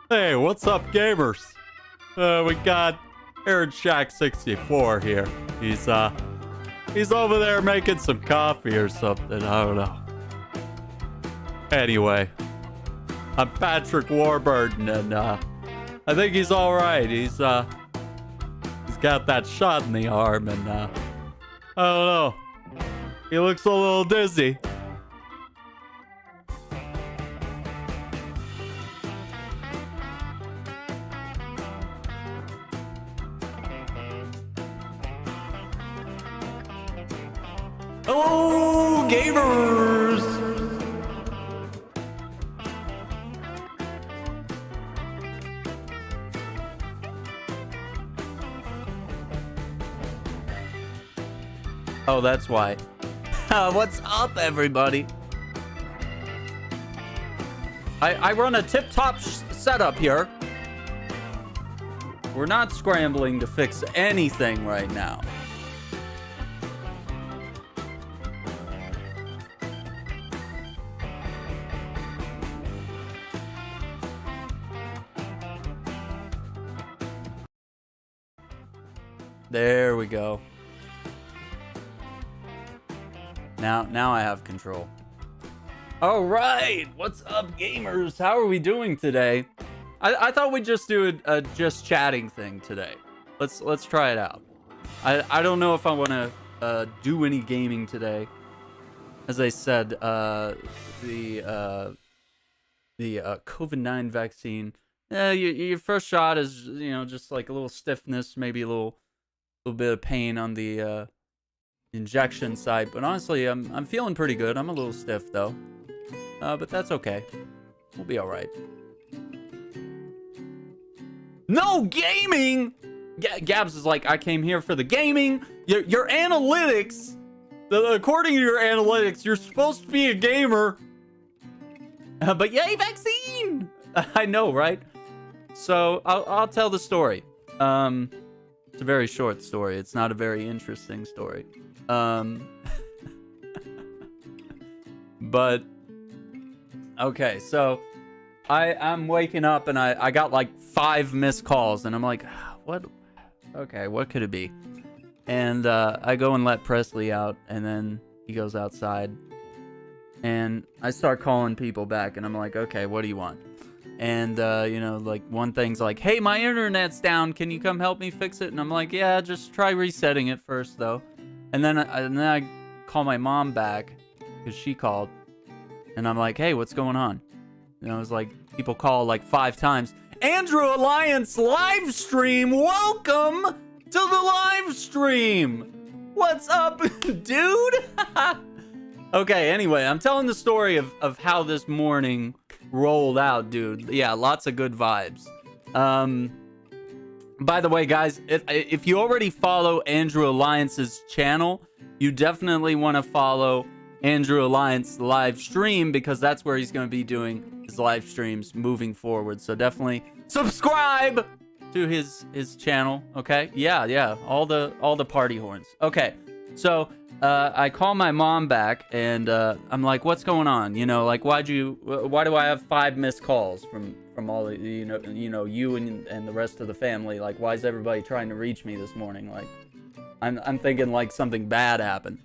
Hey, what's up, gamers? We got Aaron Shack64 here. He's over there making some coffee or something. I don't know. Anyway, I'm Patrick Warburton, and I think he's all right. He's got that shot in the arm, and I don't know. He looks a little dizzy. Hello, gamers! Oh, that's why. What's up, everybody? I run a tip-top setup here. We're not scrambling to fix anything right now. There we go. Now I have control. All right, what's up, gamers? How are we doing today? I thought we'd just do a just chatting thing today. Let's try it out. I don't know if I want to do any gaming today. As I said, the COVID-19 vaccine. Your first shot is just like a little stiffness, maybe a little bit of pain on the injection side, but honestly, I'm feeling pretty good. I'm a little stiff though, but that's okay. We'll be all right. No gaming. Gabs is like, I came here for the gaming. Your analytics. According to your analytics, you're supposed to be a gamer. But yay, vaccine! I know, right? So I'll tell the story. It's a very short story. It's not a very interesting story. But okay, so I'm waking up and I got like 5 missed calls and I'm like, what? Okay, what could it be? And I go and let Presley out, and then he goes outside, and I start calling people back, and I'm like, okay, what do you want? And like one thing's like, hey, my internet's down, can you come help me fix it? And I'm like, yeah, just try resetting it first though. And then I call my mom back because she called, and I'm like, hey, what's going on? And I was like, people call like 5 times. Andrew Alliance live stream, welcome to the live stream. What's up, dude? Okay, anyway, I'm telling the story of how this morning rolled out, dude. Yeah, lots of good vibes. By the way, guys, if you already follow Andrew Alliance's channel, you definitely want to follow Andrew Alliance live stream, because that's where he's going to be doing his live streams moving forward. So definitely subscribe to his channel. Okay, yeah, all the party horns. Okay, so I call my mom back, and I'm like, what's going on? Like, why do I have 5 missed calls from all the, you and the rest of the family? Like, why is everybody trying to reach me this morning? Like, I'm thinking like something bad happened.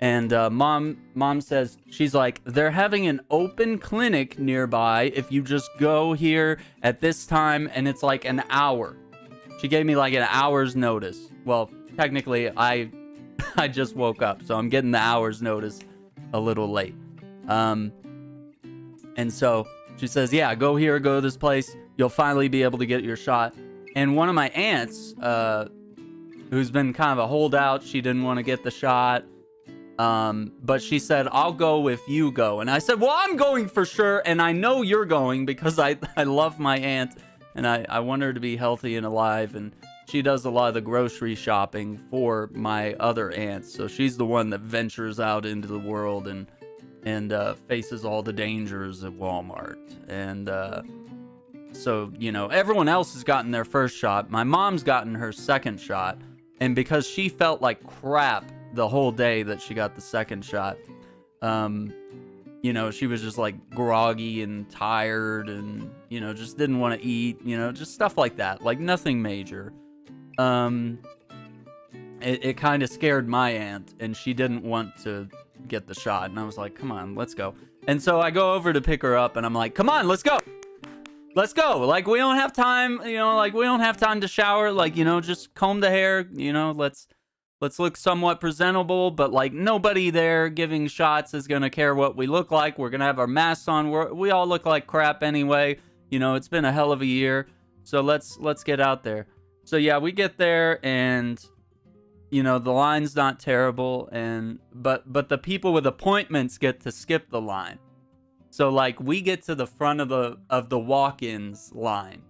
And mom says, she's like, they're having an open clinic nearby if you just go here at this time, and it's like an hour. She gave me like an hour's notice. Well, technically, I just woke up, so I'm getting the hour's notice a little late. And so she says, yeah, go here, go to this place. You'll finally be able to get your shot. And one of my aunts, who's been kind of a holdout, she didn't want to get the shot. But she said, I'll go if you go. And I said, well, I'm going for sure. And I know you're going because I love my aunt, and I want her to be healthy and alive. And she does a lot of the grocery shopping for my other aunts. So she's the one that ventures out into the world and faces all the dangers of Walmart. And, so, everyone else has gotten their first shot. My mom's gotten her second shot. And because she felt like crap the whole day that she got the second shot, she was just like groggy and tired and, just didn't want to eat, just stuff like that. Like nothing major. It kind of scared my aunt, and she didn't want to get the shot. And I was like, come on, let's go. And so I go over to pick her up, and I'm like, come on, let's go. Let's go. Like, we don't have time, we don't have time to shower. Like, just comb the hair, let's look somewhat presentable. But, like, nobody there giving shots is going to care what we look like. We're going to have our masks on. We all look like crap anyway. It's been a hell of a year. So let's get out there. So, yeah, we get there, and... the line's not terrible, but the people with appointments get to skip the line. So like we get to the front of the walk-ins line,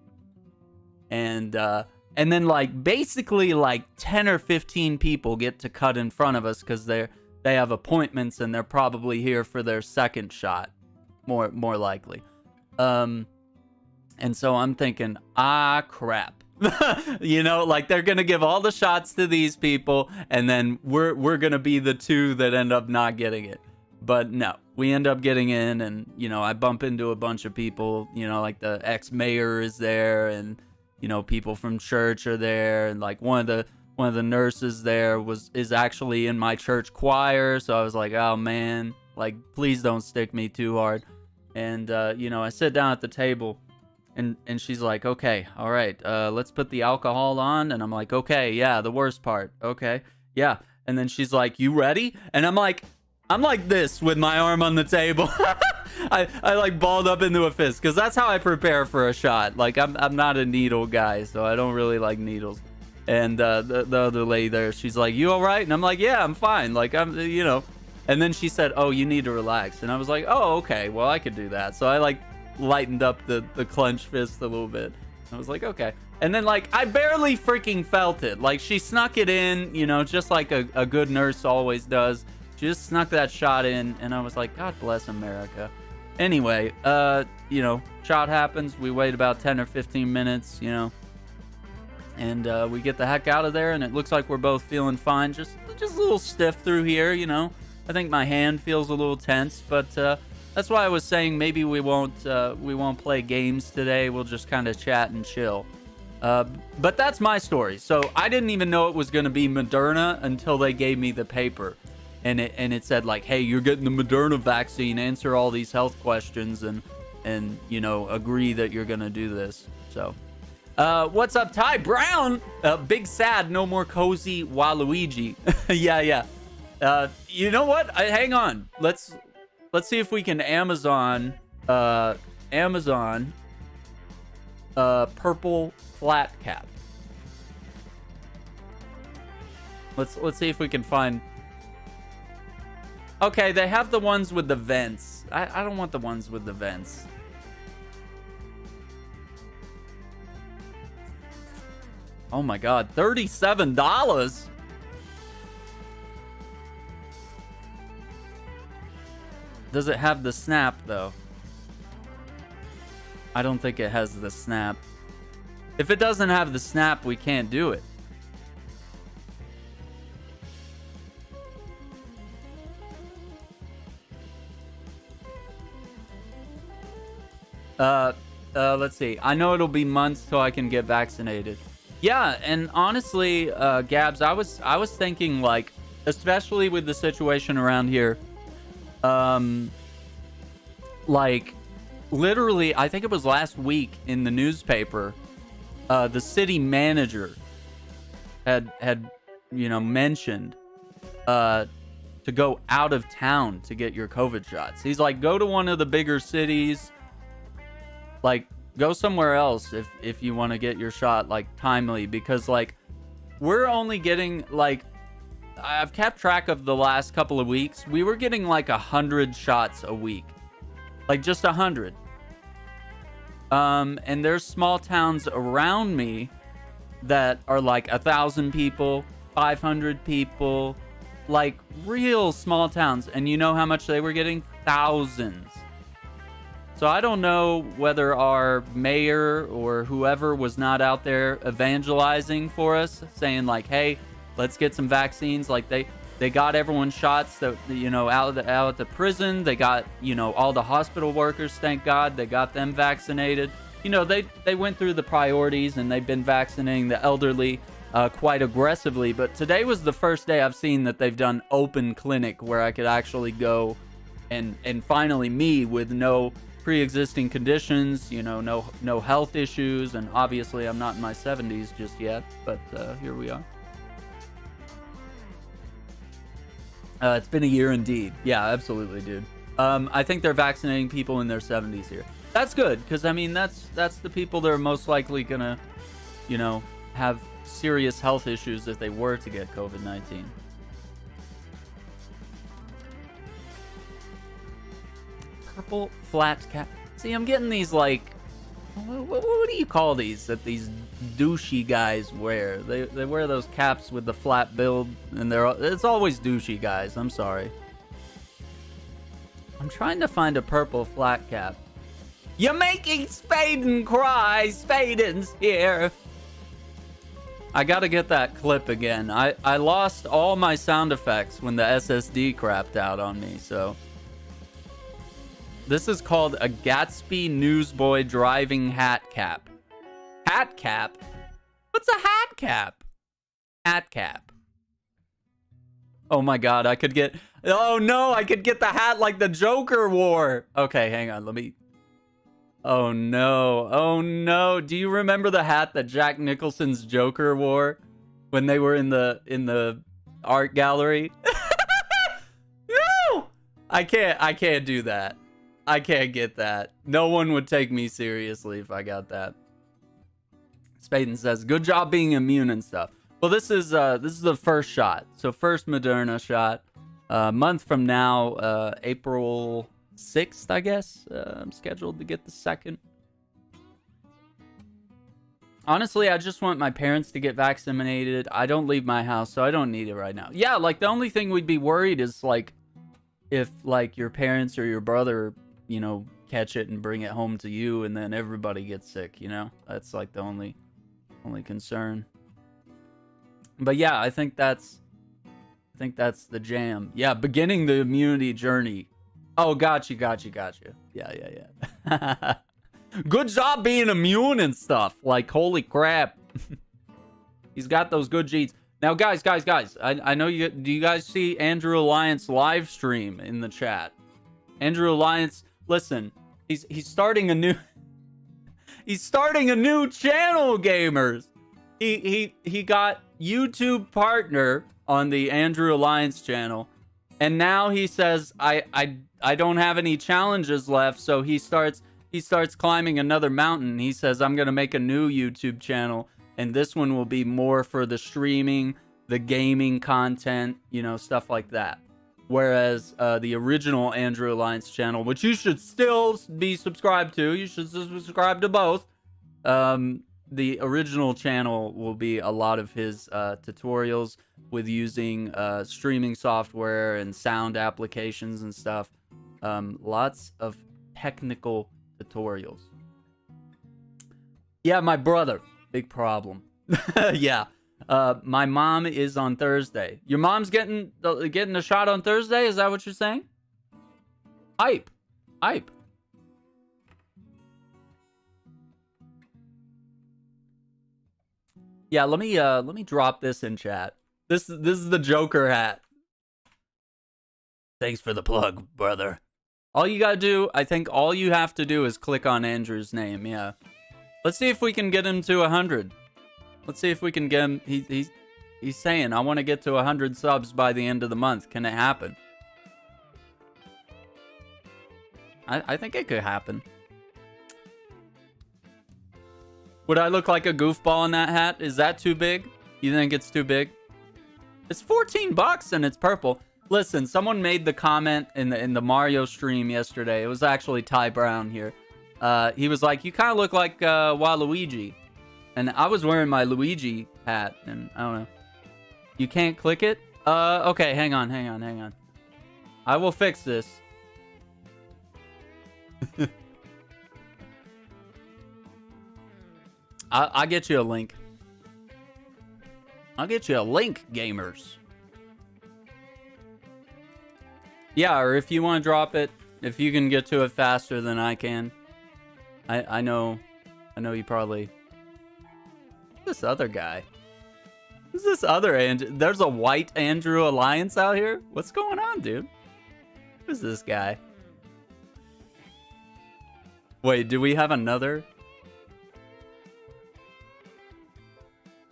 and then like basically like 10 or 15 people get to cut in front of us because they have appointments and they're probably here for their second shot, more likely. And so I'm thinking, crap. Like they're gonna give all the shots to these people, and then we're gonna be the two that end up not getting it. But no, we end up getting in, and I bump into a bunch of people. Like the ex-mayor is there, and people from church are there, and like one of the nurses there is actually in my church choir. So I was like, oh man, like please don't stick me too hard. And I sit down at the table. And she's like, okay, all right, let's put the alcohol on. And I'm like, okay, yeah, the worst part. Okay, yeah. And then she's like, you ready? And I'm like this with my arm on the table. I like balled up into a fist because that's how I prepare for a shot. Like I'm not a needle guy, so I don't really like needles. And the other lady there, she's like, you all right? And I'm like, yeah, I'm fine. Like I'm. And then she said, oh, you need to relax. And I was like, oh, okay, well I could do that. So I like lightened up the clenched fist a little bit. I was like, okay. And then like I barely freaking felt it. Like she snuck it in, just like a good nurse always does. She just snuck that shot in, and I was like, God bless America. Anyway, shot happens. We wait about 10 or 15 minutes, and we get the heck out of there, and it looks like we're both feeling fine. Just a little stiff through here, I think my hand feels a little tense, but that's why I was saying maybe we won't play games today. We'll just kind of chat and chill. But that's my story. So I didn't even know it was going to be Moderna until they gave me the paper, and it said like, hey, you're getting the Moderna vaccine. Answer all these health questions and agree that you're going to do this. So, what's up, Ty Brown? Big sad, no more cozy Waluigi. yeah. You know what? Hang on. Let's see if we can Amazon purple flat cap. Let's see if we can find. Okay, they have the ones with the vents. I don't want the ones with the vents. Oh my god, $37. Does it have the snap though? I don't think it has the snap. If it doesn't have the snap, we can't do it. Let's see. I know it'll be months till I can get vaccinated. Yeah, and honestly, Gabs, I was thinking like, especially with the situation around here, like literally, I think it was last week in the newspaper, the city manager had mentioned to go out of town to get your COVID shots. He's like, go to one of the bigger cities, like go somewhere else if you want to get your shot like timely, because like we're only getting like, I've kept track of the last couple of weeks. We were getting like 100 shots a week, like just 100. And there's small towns around me that are like 1,000 people, 500 people, like real small towns. And you know how much they were getting? Thousands. So I don't know whether our mayor or whoever was not out there evangelizing for us, saying like, hey, let's get some vaccines. Like they They got everyone shots that, out at the prison. They got, all the hospital workers, thank God, they got them vaccinated. They went through the priorities, and they've been vaccinating the elderly quite aggressively. But today was the first day I've seen that they've done open clinic where I could actually go and finally me with no pre-existing conditions, no health issues. And obviously I'm not in my 70s just yet, but here we are. It's been a year indeed. Yeah, absolutely, dude. I think they're vaccinating people in their 70s here. That's good, because, I mean, that's the people that are most likely going to, have serious health issues if they were to get COVID-19. Purple flat cap. See, I'm getting these, like, what do you call these that these douchey guys wear? They wear those caps with the flat build, and it's always douchey guys. I'm sorry. I'm trying to find a purple flat cap. You're making Spaden cry. Spaden's here. I gotta get that clip again. I lost all my sound effects when the SSD crapped out on me, so. This is called a Gatsby Newsboy driving hat cap. Hat cap? What's a hat cap? Hat cap. Oh my god, I could get... Oh no, I could get the hat like the Joker wore. Okay, hang on, let me... Oh no, oh no. Do you remember the hat that Jack Nicholson's Joker wore when they were in the art gallery? No! I can't do that. I can't get that. No one would take me seriously if I got that. Spaden says, good job being immune and stuff. Well, this is the first shot. So first Moderna shot. A month from now, April 6th, I guess. I'm scheduled to get the second. Honestly, I just want my parents to get vaccinated. I don't leave my house, so I don't need it right now. Yeah, like the only thing we'd be worried is like if like your parents or your brother, catch it and bring it home to you, and then everybody gets sick, That's like the only concern. But yeah, I think that's the jam. Yeah, beginning the immunity journey. Oh, got you. Yeah. Good job being immune and stuff. Like, holy crap. He's got those good genes. Now, guys, I know you. Do you guys see Andrew Alliance live stream in the chat? Andrew Alliance, listen, he's starting a new channel, gamers. He got YouTube partner on the Andrew Alliance channel, and now he says I don't have any challenges left, so he starts climbing another mountain. He says I'm gonna make a new YouTube channel, and this one will be more for the streaming, the gaming content, stuff like that. Whereas the original Andrew Alliance channel, which you should still be subscribed to, you should subscribe to both. The original channel will be a lot of his tutorials with using streaming software and sound applications and stuff. Lots of technical tutorials. Yeah, my brother. Big problem. Yeah. My mom is on Thursday. Your mom's getting a shot on Thursday? Is that what you're saying? Hype. Yeah, let me drop this in chat. This is the Joker hat. Thanks for the plug, brother. All you gotta do, I think all you have to do is click on Andrew's name, yeah. Let's see if we can get him to 100. Let's see if we can get him. He's saying, I want to get to 100 subs by the end of the month. Can it happen? I think it could happen. Would I look like a goofball in that hat? Is that too big? You think it's too big? It's $14 and it's purple. Listen, someone made the comment in the Mario stream yesterday. It was actually Ty Brown here. He was like, you kind of look like Waluigi. And I was wearing my Luigi hat, and I don't know. You can't click it? Okay, hang on. I will fix this. I'll get you a link. I'll get you a link, gamers. Yeah, or if you want to drop it, if you can get to it faster than I can. I know you probably... This other guy. Who's this other Andrew? There's a white Andrew Alliance out here? What's going on, dude? Who's this guy? Wait, do we have another?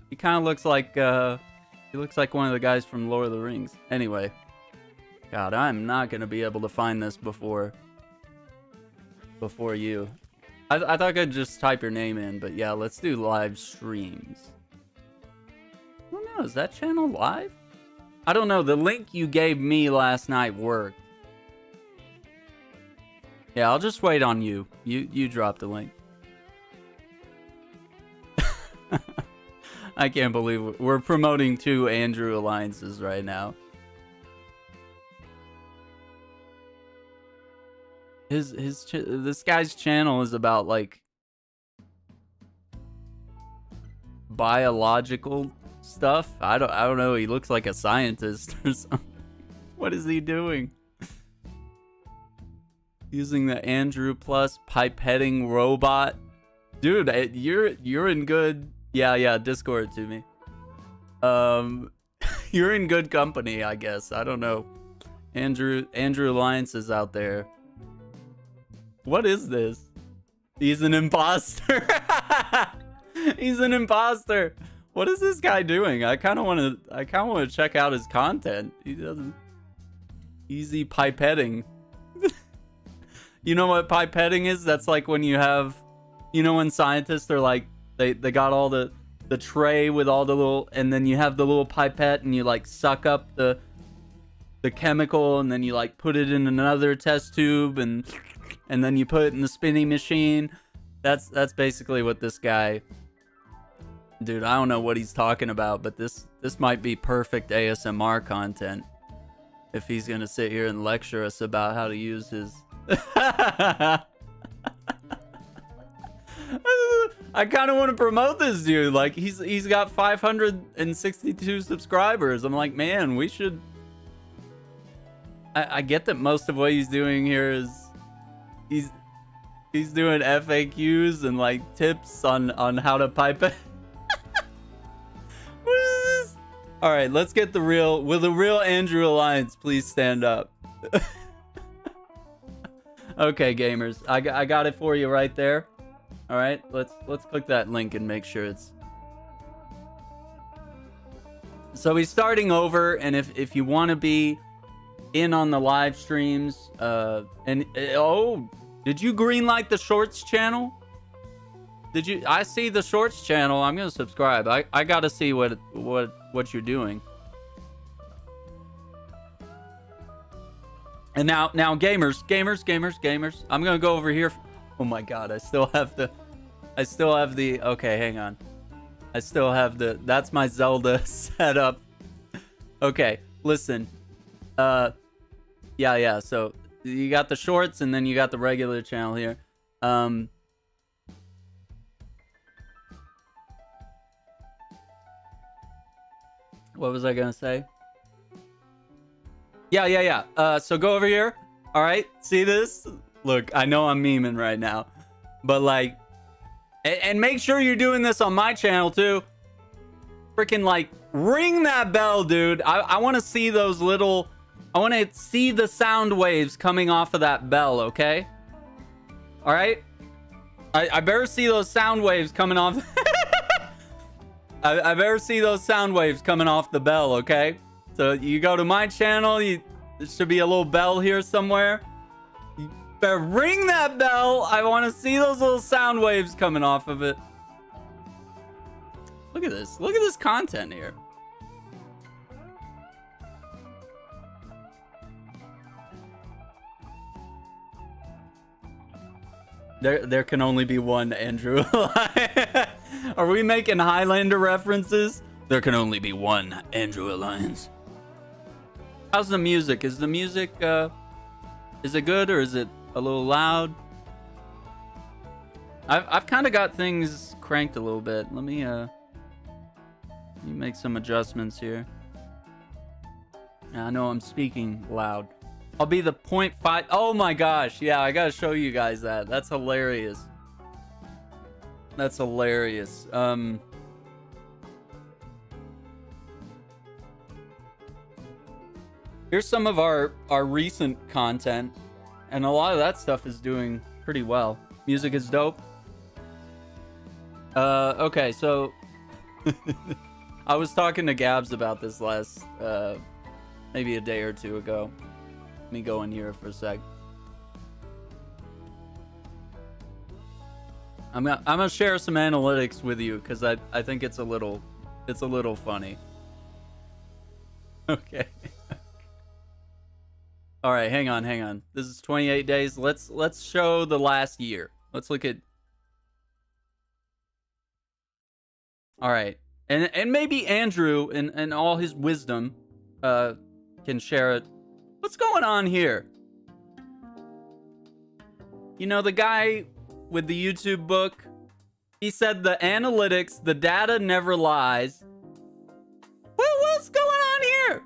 He kind of looks like, he looks like one of the guys from Lord of the Rings. Anyway. God, I'm not going to be able to find this before you. I thought I could just type your name in, but yeah, let's do live streams. I don't know, is that channel live? I don't know, the link you gave me last night worked. Yeah, I'll just wait on you. You drop the link. I can't believe we're promoting 2 Andrew Alliances right now. This guy's channel is about like biological stuff. I don't know. He looks like a scientist or something. What is he doing? Using the Andrew Plus pipetting robot. Dude, you're in good. Yeah, Discord to me. You're in good company, I guess. I don't know. Andrew Alliance is out there. What is this? He's an imposter. He's an imposter. What is this guy doing? I kind of want to check out his content. He doesn't. Easy pipetting. You know what pipetting is? That's like when you have, you know, when scientists are like, they got all the tray with all the little, and then you have the little pipette and you like suck up the chemical and then you like put it in another test tube and then you put it in the spinning machine. That's basically what this guy... Dude, I don't know what he's talking about, but this might be perfect ASMR content. If he's gonna sit here and lecture us about how to use his... I kind of want to promote this dude. Like, he's got 562 subscribers. I'm like, man, we should... I get that most of what he's doing here is... He's doing FAQs and like tips on how to pipe it. What is this? All right, let's get the real. Will the real Andrew Alliance please stand up? Okay, gamers, I got it for you right there. All right, let's click that link and make sure it's. So he's starting over, and if you want to be in on the live streams, oh. Did you greenlight the Shorts channel? Did you? I see the Shorts channel. I'm gonna subscribe. I gotta see what you're doing. And now gamers. I'm gonna go over here. Oh my God! I still have the. Okay, hang on. I still have the. That's my Zelda setup. Okay, listen. Yeah. So. You got the Shorts, and then you got the regular channel here. What was I gonna say? Yeah. So go over here. All right, see this? Look, I know I'm memeing right now, but like, and make sure you're doing this on my channel too. Freaking like, ring that bell, dude. I want to see those little. I want to see the sound waves coming off of that bell, okay? All right? I better see those sound waves coming off. I better see those sound waves coming off the bell, okay? So you go to my channel. There should be a little bell here somewhere. You better ring that bell. I want to see those little sound waves coming off of it. Look at this. Look at this content here. There can only be one Andrew. Are we making Highlander references? There can only be one Andrew Alliance. How's the music? Is the music, is it good or is it a little loud? I've kind of got things cranked a little bit. Let me make some adjustments here. I know I'm speaking loud. I'll be the 0.5. Oh my gosh. Yeah, I gotta show you guys that. That's hilarious. That's hilarious. Here's some of our recent content, and a lot of that stuff is doing pretty well. Music is dope. Okay, so I was talking to Gabs about this last maybe a day or two ago. Let me go in here for a sec. I'm gonna share some analytics with you because I think it's a little funny. Okay. All right, hang on. This is 28 days. Let's show the last year. Let's look at. All right, and maybe Andrew and all his wisdom can share it. What's going on here? You know, the guy with the YouTube book, he said the analytics, the data never lies. What's going on here?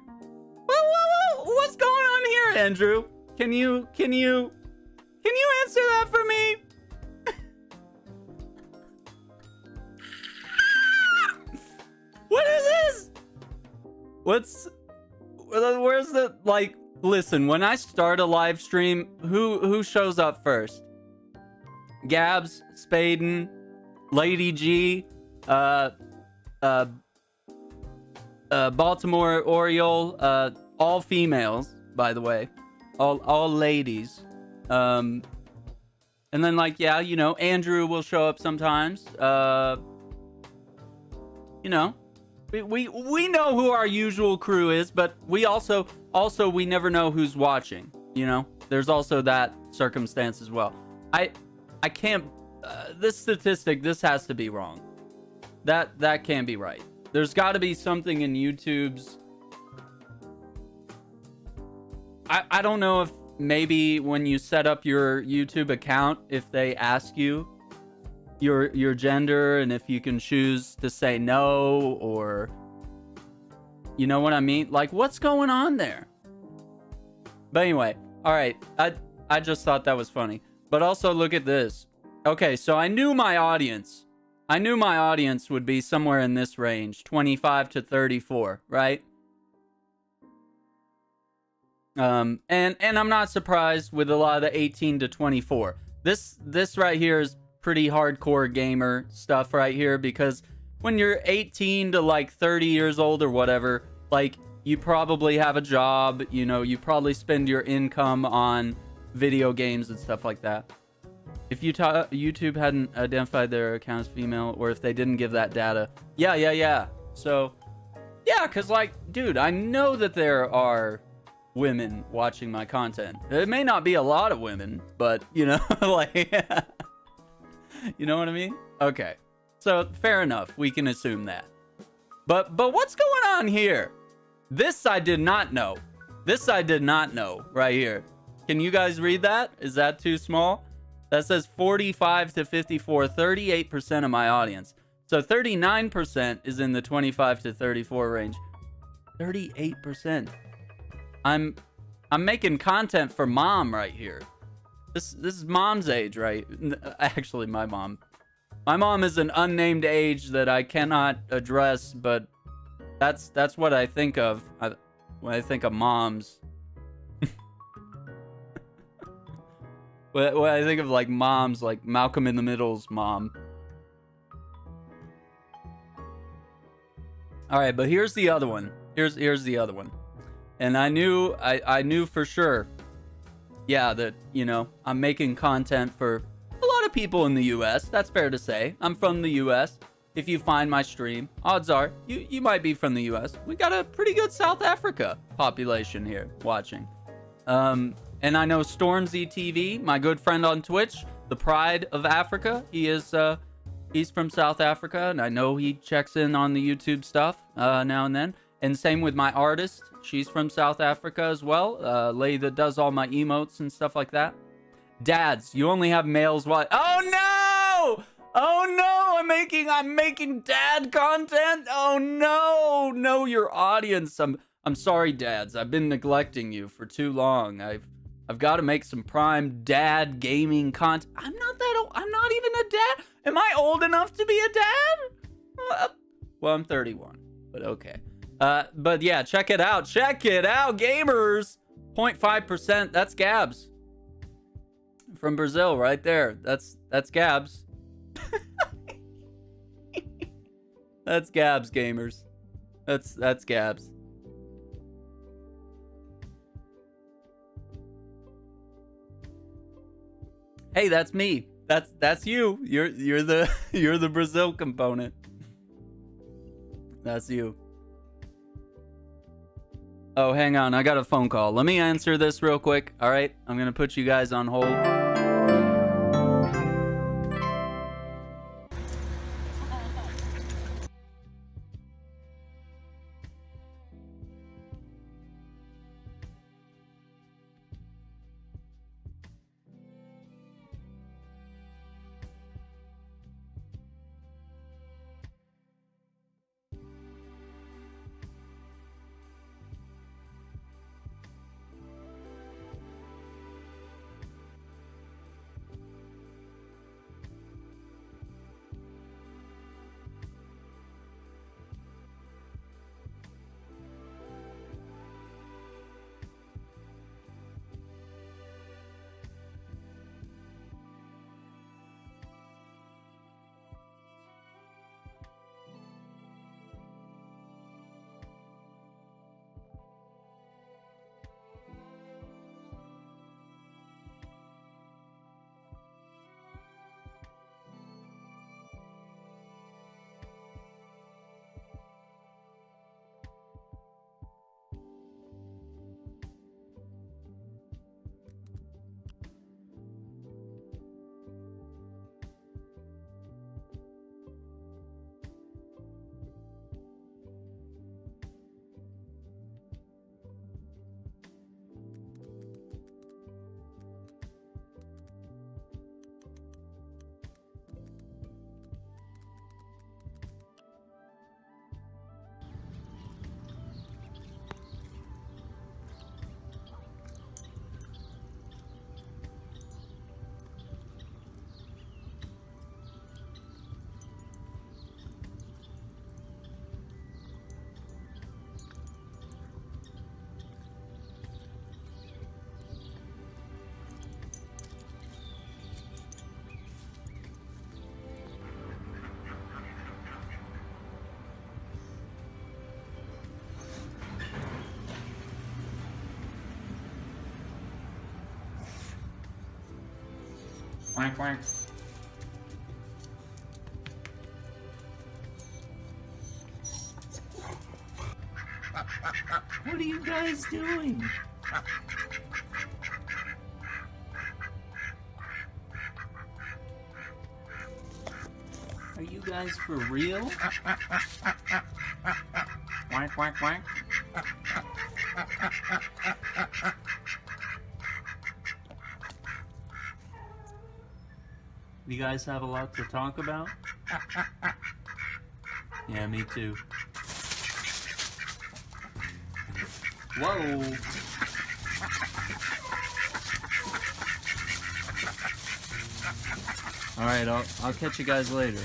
What's going on here, Andrew? Can you answer that for me? What is this? Where's the, like, listen, when I start a live stream, who shows up first? Gabs, Spaden, Lady G, Baltimore Oriole, all females, by the way, all ladies. And then, like, yeah, you know, Andrew will show up sometimes. You know, we know who our usual crew is, but we also we never know who's watching. You know, there's also that circumstance as well. I can't. This statistic, this has to be wrong. That can't be right. There's got to be something in YouTube's. I don't know if maybe when you set up your YouTube account, if they ask you your gender and if you can choose to say no, or you know what I mean? Like, what's going on there? But anyway, all right. I just thought that was funny. But also look at this. Okay, so I knew my audience would be somewhere in this range, 25 to 34, right? And I'm not surprised with a lot of the 18 to 24. This right here is pretty hardcore gamer stuff right here, because when you're 18 to like 30 years old or whatever, like, you probably have a job, you know, you probably spend your income on video games and stuff like that. If YouTube hadn't identified their account as female, or if they didn't give that data. Yeah. So, yeah, because, like, dude, I know that there are women watching my content. It may not be a lot of women, but, you know, like, you know what I mean? Okay. So, fair enough. We can assume that. But what's going on here? This I did not know. This I did not know right here. Can you guys read that? Is that too small? That says 45 to 54, 38% of my audience. So 39% is in the 25 to 34 range. 38%. I'm making content for mom right here. This is mom's age, right? Actually, my mom. My mom is an unnamed age that I cannot address, but that's what I think of when I think of moms. When I think of, like, moms, like Malcolm in the Middle's mom. All right, but here's the other one. Here's the other one. And I knew for sure, yeah, that, you know, I'm making content for a lot of people in the US. That's fair to say. I'm from the US. If you find my stream, odds are you might be from the US. We got a pretty good South Africa population here watching. And I know Stormzy TV, my good friend on Twitch, the pride of Africa. He's from South Africa, and I know he checks in on the YouTube stuff now and then. And same with my artist. She's from South Africa as well. Lady that does all my emotes and stuff like that. Dads, you only have males. Oh no! Oh no! I'm making dad content. Oh no! Know your audience. I'm sorry, dads. I've been neglecting you for too long. I've got to make some prime dad gaming content. I'm not that old. I'm not even a dad. Am I old enough to be a dad? Well, I'm 31, but okay. But yeah, check it out. Check it out, gamers. 0.5%. That's Gabs from Brazil, right there. That's Gabs. That's Gabs, gamers. That's Gabs. Hey, that's me. That's you. You're the Brazil component. That's you. Oh, hang on. I got a phone call. Let me answer this real quick. All right. I'm going to put you guys on hold. Quack, quack. What are you guys doing? Are you guys for real? Quack, quack, quack. You guys have a lot to talk about? Yeah, me too. Whoa! Alright, I'll catch you guys later.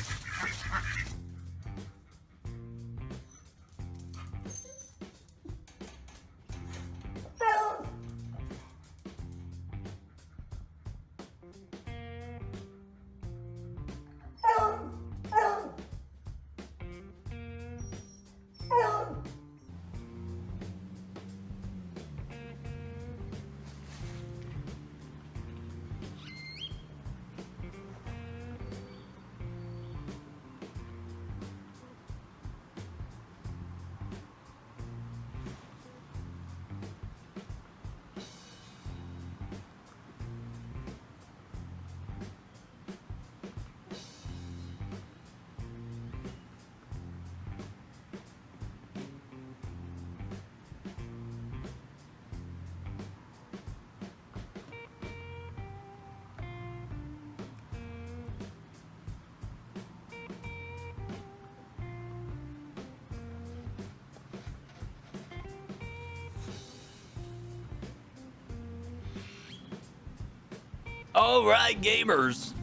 All right, gamers.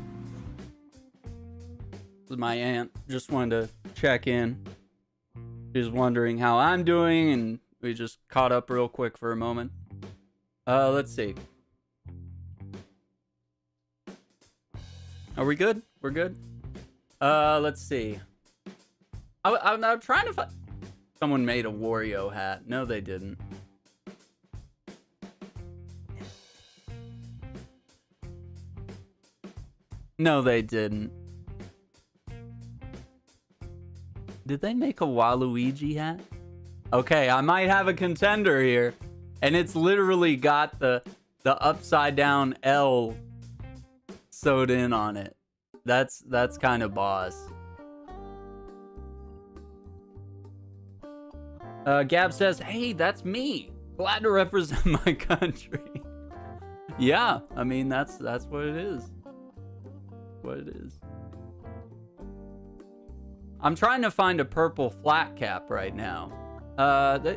This is my aunt. Just wanted to check in. She's wondering how I'm doing, and we just caught up real quick for a moment. Let's see. Are we good? We're good? Let's see. I'm trying to find... Someone made a Wario hat. No, they didn't. No, they didn't. Did they make a Waluigi hat? Okay, I might have a contender here. And it's literally got the upside down L sewed in on it. That's kind of boss. Gab says, hey, that's me. Glad to represent my country. Yeah, I mean, that's what it is. What it is. I'm trying to find a purple flat cap right now.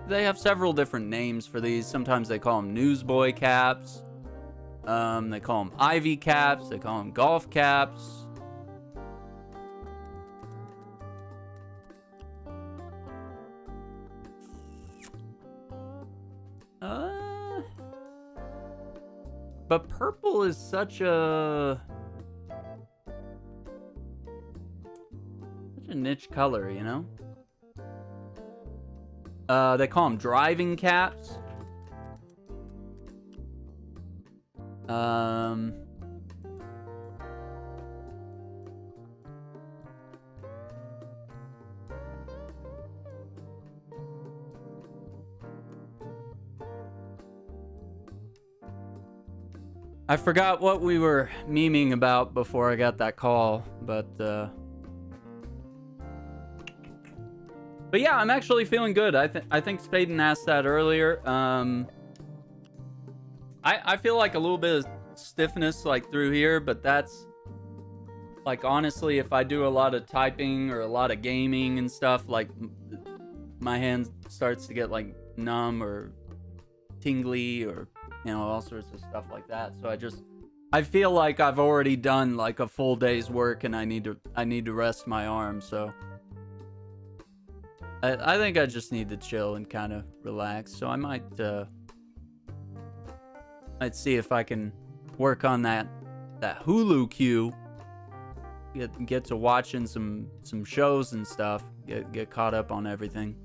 They have several different names for these. Sometimes they call them newsboy caps. They call them ivy caps. They call them golf caps. But purple is such a niche color, you know? They call them driving caps. I forgot what we were memeing about before I got that call, but yeah, I'm actually feeling good. I think Spaden asked that earlier. I feel like a little bit of stiffness like through here, but that's like honestly, if I do a lot of typing or a lot of gaming and stuff, like my hand starts to get like numb or tingly or you know all sorts of stuff like that. So I feel like I've already done like a full day's work and I need to rest my arm. So I think I just need to chill and kind of relax. So I might see if I can work on that Hulu queue. Get to watching some shows and stuff. Get caught up on everything.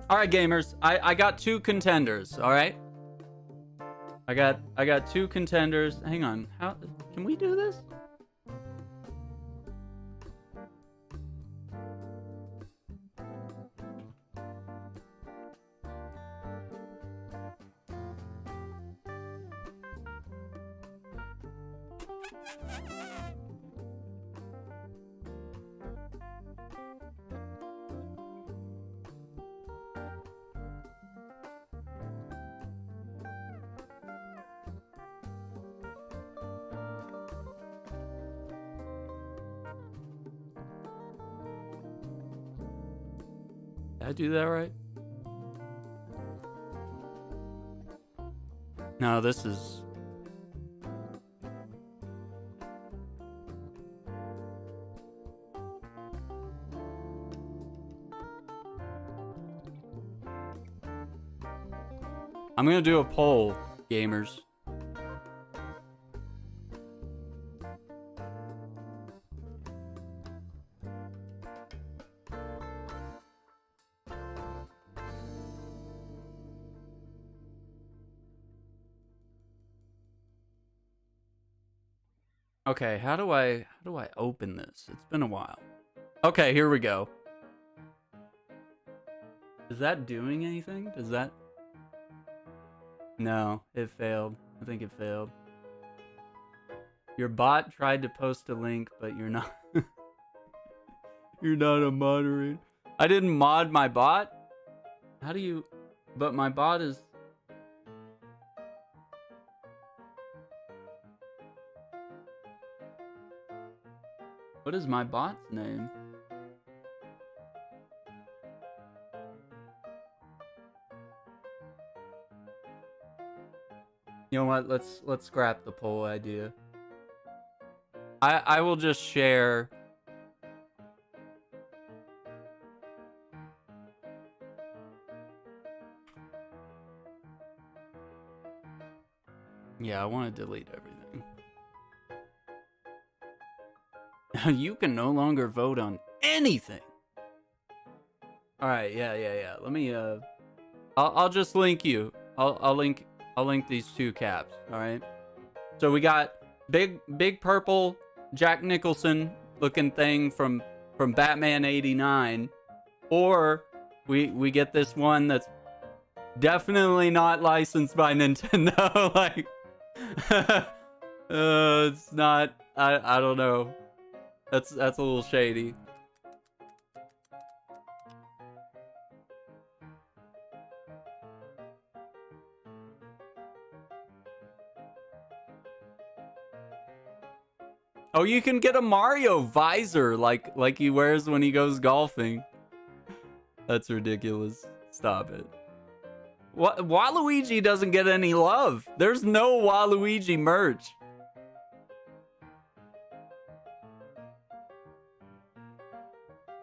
All right, gamers. I got two contenders. All right. I got two contenders. Hang on. How can we do this? Did I do that right? No, this is... I'm gonna do a poll, gamers. Okay, how do I open this? It's been a while. Okay, here we go. Is that doing anything? Does that... No, it failed. I think it failed. Your bot tried to post a link, but you're not... You're not a moderator. I didn't mod my bot? How do you... But my bot is... What is my bot's name? You know what? Let's scrap the poll idea. I will just share. Yeah, I want to delete everything. You can no longer vote on anything. All right, yeah. Let me I'll just link you. I'll link these two caps, all right? So we got big purple Jack Nicholson looking thing from Batman 89, or we get this one that's definitely not licensed by Nintendo. Like it's not. I don't know. That's a little shady. Oh, you can get a Mario visor like he wears when he goes golfing. That's ridiculous. Stop it. Waluigi doesn't get any love. There's no Waluigi merch.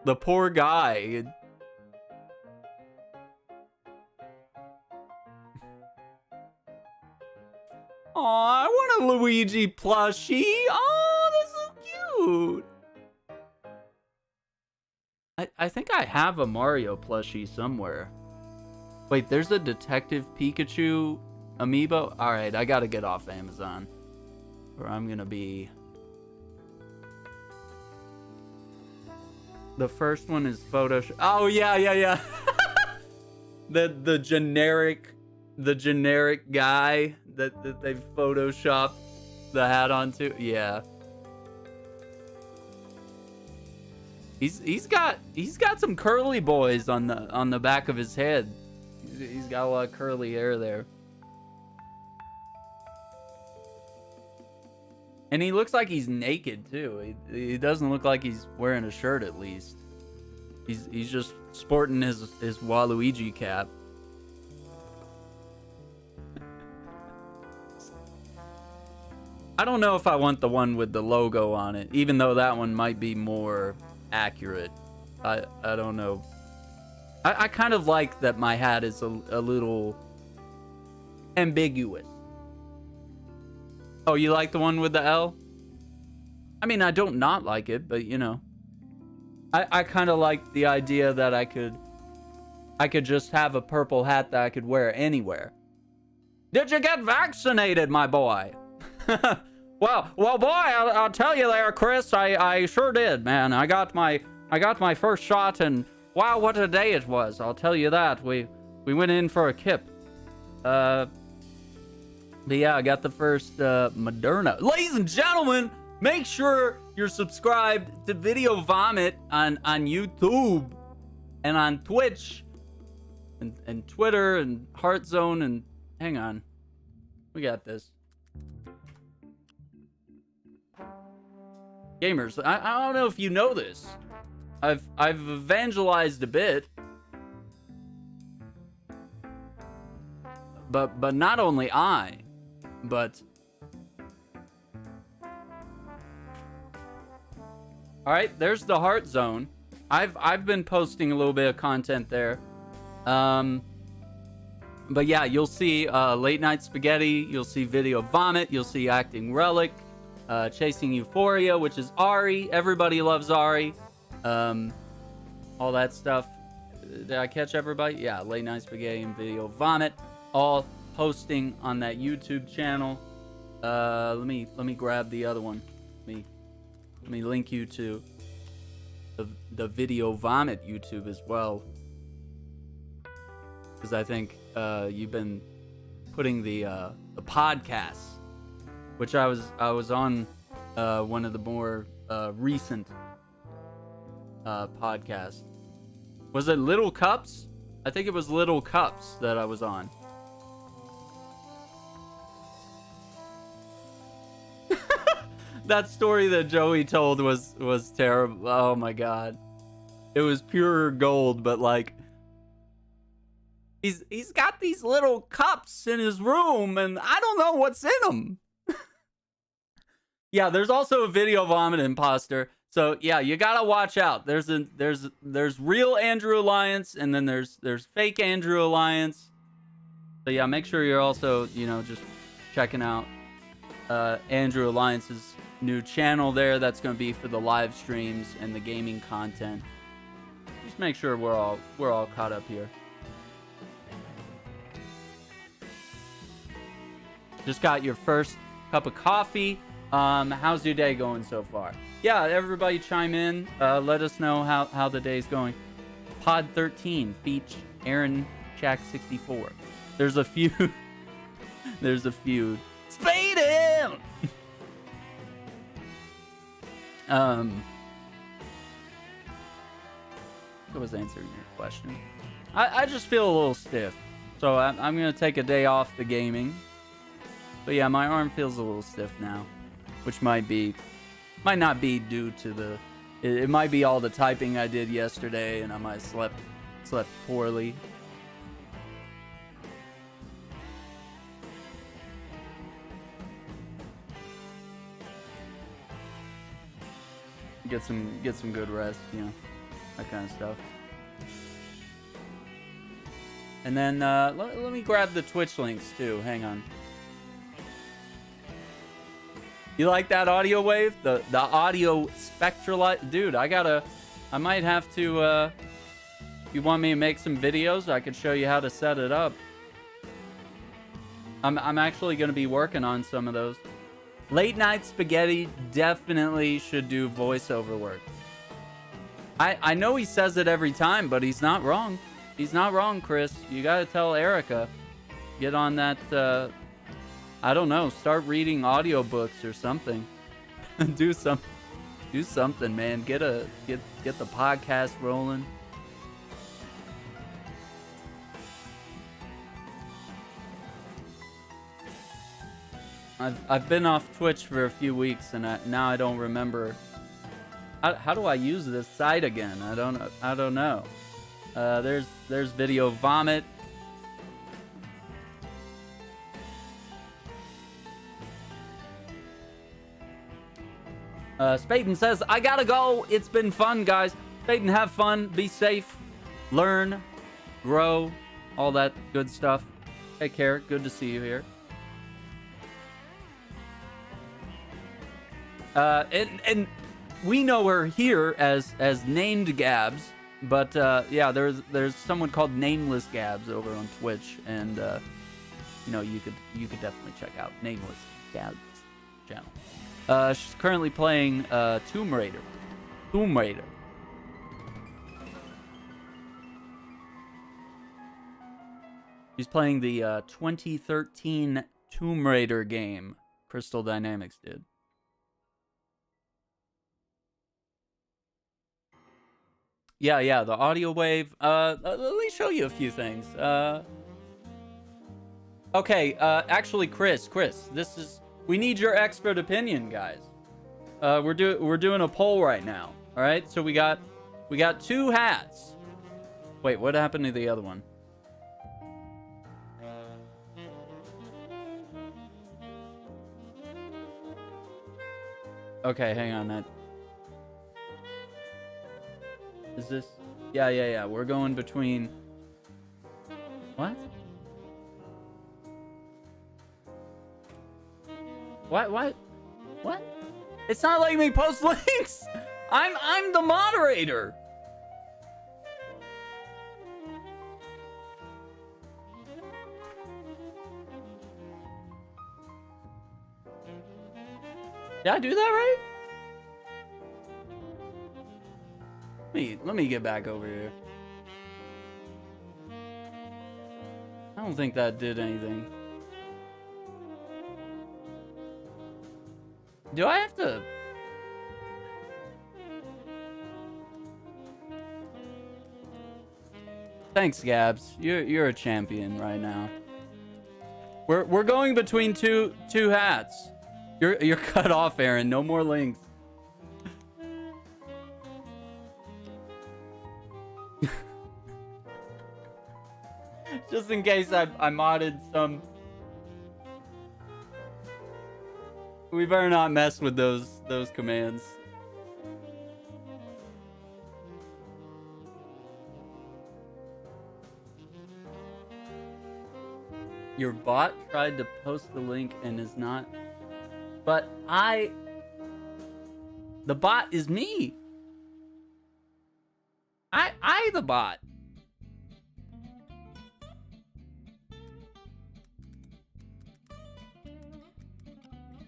The poor guy. Aw, I want a Luigi plushie. Oh, that's so cute. I think I have a Mario plushie somewhere. Wait, there's a Detective Pikachu amiibo? Alright, I gotta get off Amazon, or I'm gonna be... The first one is Photoshop. Oh, yeah. the generic guy that they've photoshopped the hat onto. Yeah. He's got some curly boys on the back of his head. He's got a lot of curly hair there. And he looks like he's naked too. He doesn't look like he's wearing a shirt, at least. He's just sporting his Waluigi cap. I don't know if I want the one with the logo on it, even though that one might be more accurate. I don't know. I kind of like that my hat is a little ambiguous. Oh, you like the one with the L? I mean, I don't not like it, but you know. I kind of like the idea that I could just have a purple hat that I could wear anywhere. Did you get vaccinated, my boy? well, boy, I'll tell you there, Chris. I sure did, man. I got my first shot, and wow, what a day it was. I'll tell you that. We went in for a kip. But yeah, I got the first Moderna. Ladies and gentlemen, make sure you're subscribed to Video Vomit on YouTube and on Twitch and Twitter and Heart Zone and hang on. We got this. Gamers, I don't know if you know this. I've evangelized a bit. But not only I, but all right, there's the Heart Zone. I've been posting a little bit of content there. But yeah, you'll see Late Night Spaghetti, you'll see Video Vomit, you'll see Acting Relic, Chasing Euphoria, which is Ari. Everybody loves Ari. All that stuff. Did I catch everybody? Yeah, Late Night Spaghetti and Video Vomit, all posting on that YouTube channel. Let me grab the other one. Let me link you to the Video Vomit YouTube as well, because I think you've been putting the podcasts, which I was on one of the more recent podcasts. Was it Little Cups? I think it was Little Cups that I was on. That story that Joey told was terrible. Oh my god. It was pure gold, but like He's got these little cups in his room, and I don't know what's in them. Yeah, there's also a video vomit imposter. So yeah, you gotta watch out. There's real Andrew Alliance, and then there's fake Andrew Alliance. So yeah, make sure you're also just checking out Andrew Alliance's new channel there. That's gonna be for the live streams and the gaming content. Just make sure we're all caught up here. Just got your first cup of coffee. How's your day going so far? Yeah, everybody chime in. Let us know how the day's going. Pod 13, Feach, Aaron, Shack 64. There's a feud. There's a feud. Spade him! I was answering your question. I just feel a little stiff. So I'm going to take a day off the gaming. But yeah, my arm feels a little stiff now. Which might not be due to it might be all the typing I did yesterday, and I might have slept poorly. Get some good rest, that kind of stuff. And then let me grab the Twitch links too. Hang on. You like that audio wave? The audio spectralize, dude. I might have to. If you want me to make some videos, I could show you how to set it up. I'm actually gonna be working on some of those. Late night spaghetti definitely should do voiceover work. I know he says it every time, but he's not wrong. He's not wrong, Chris. You gotta tell Erica. Get on that. I don't know. Start reading audiobooks or something. do something, man. Get the podcast rolling. I've been off Twitch for a few weeks, and now I don't remember. How do I use this site again? I don't know. There's video vomit. Spaden says, I gotta go. It's been fun, guys. Spaden, have fun. Be safe. Learn. Grow. All that good stuff. Take care. Good to see you here. And we know her here as named Gabs, but yeah, there's someone called Nameless Gabs over on Twitch, and you could definitely check out Nameless Gabs channel. She's currently playing Tomb Raider. She's playing the 2013 Tomb Raider game Crystal Dynamics did. Yeah, the audio wave. Let me show you a few things. Okay, actually, Chris, we need your expert opinion, guys. We're doing a poll right now. All right, so we got 2 hats. Wait, what happened to the other one? Okay, hang on. Is this? Yeah. We're going between. What? What? It's not letting me post links. I'm the moderator. Did I do that right? Let me get back over here. I don't think that did anything. Do I have to? Thanks, Gabs. You're a champion right now. We're going between two hats. You're cut off, Aaron. No more links. Just in case I modded some. We better not mess with those commands. Your bot tried to post the link and is not. But the bot is me. I the bot.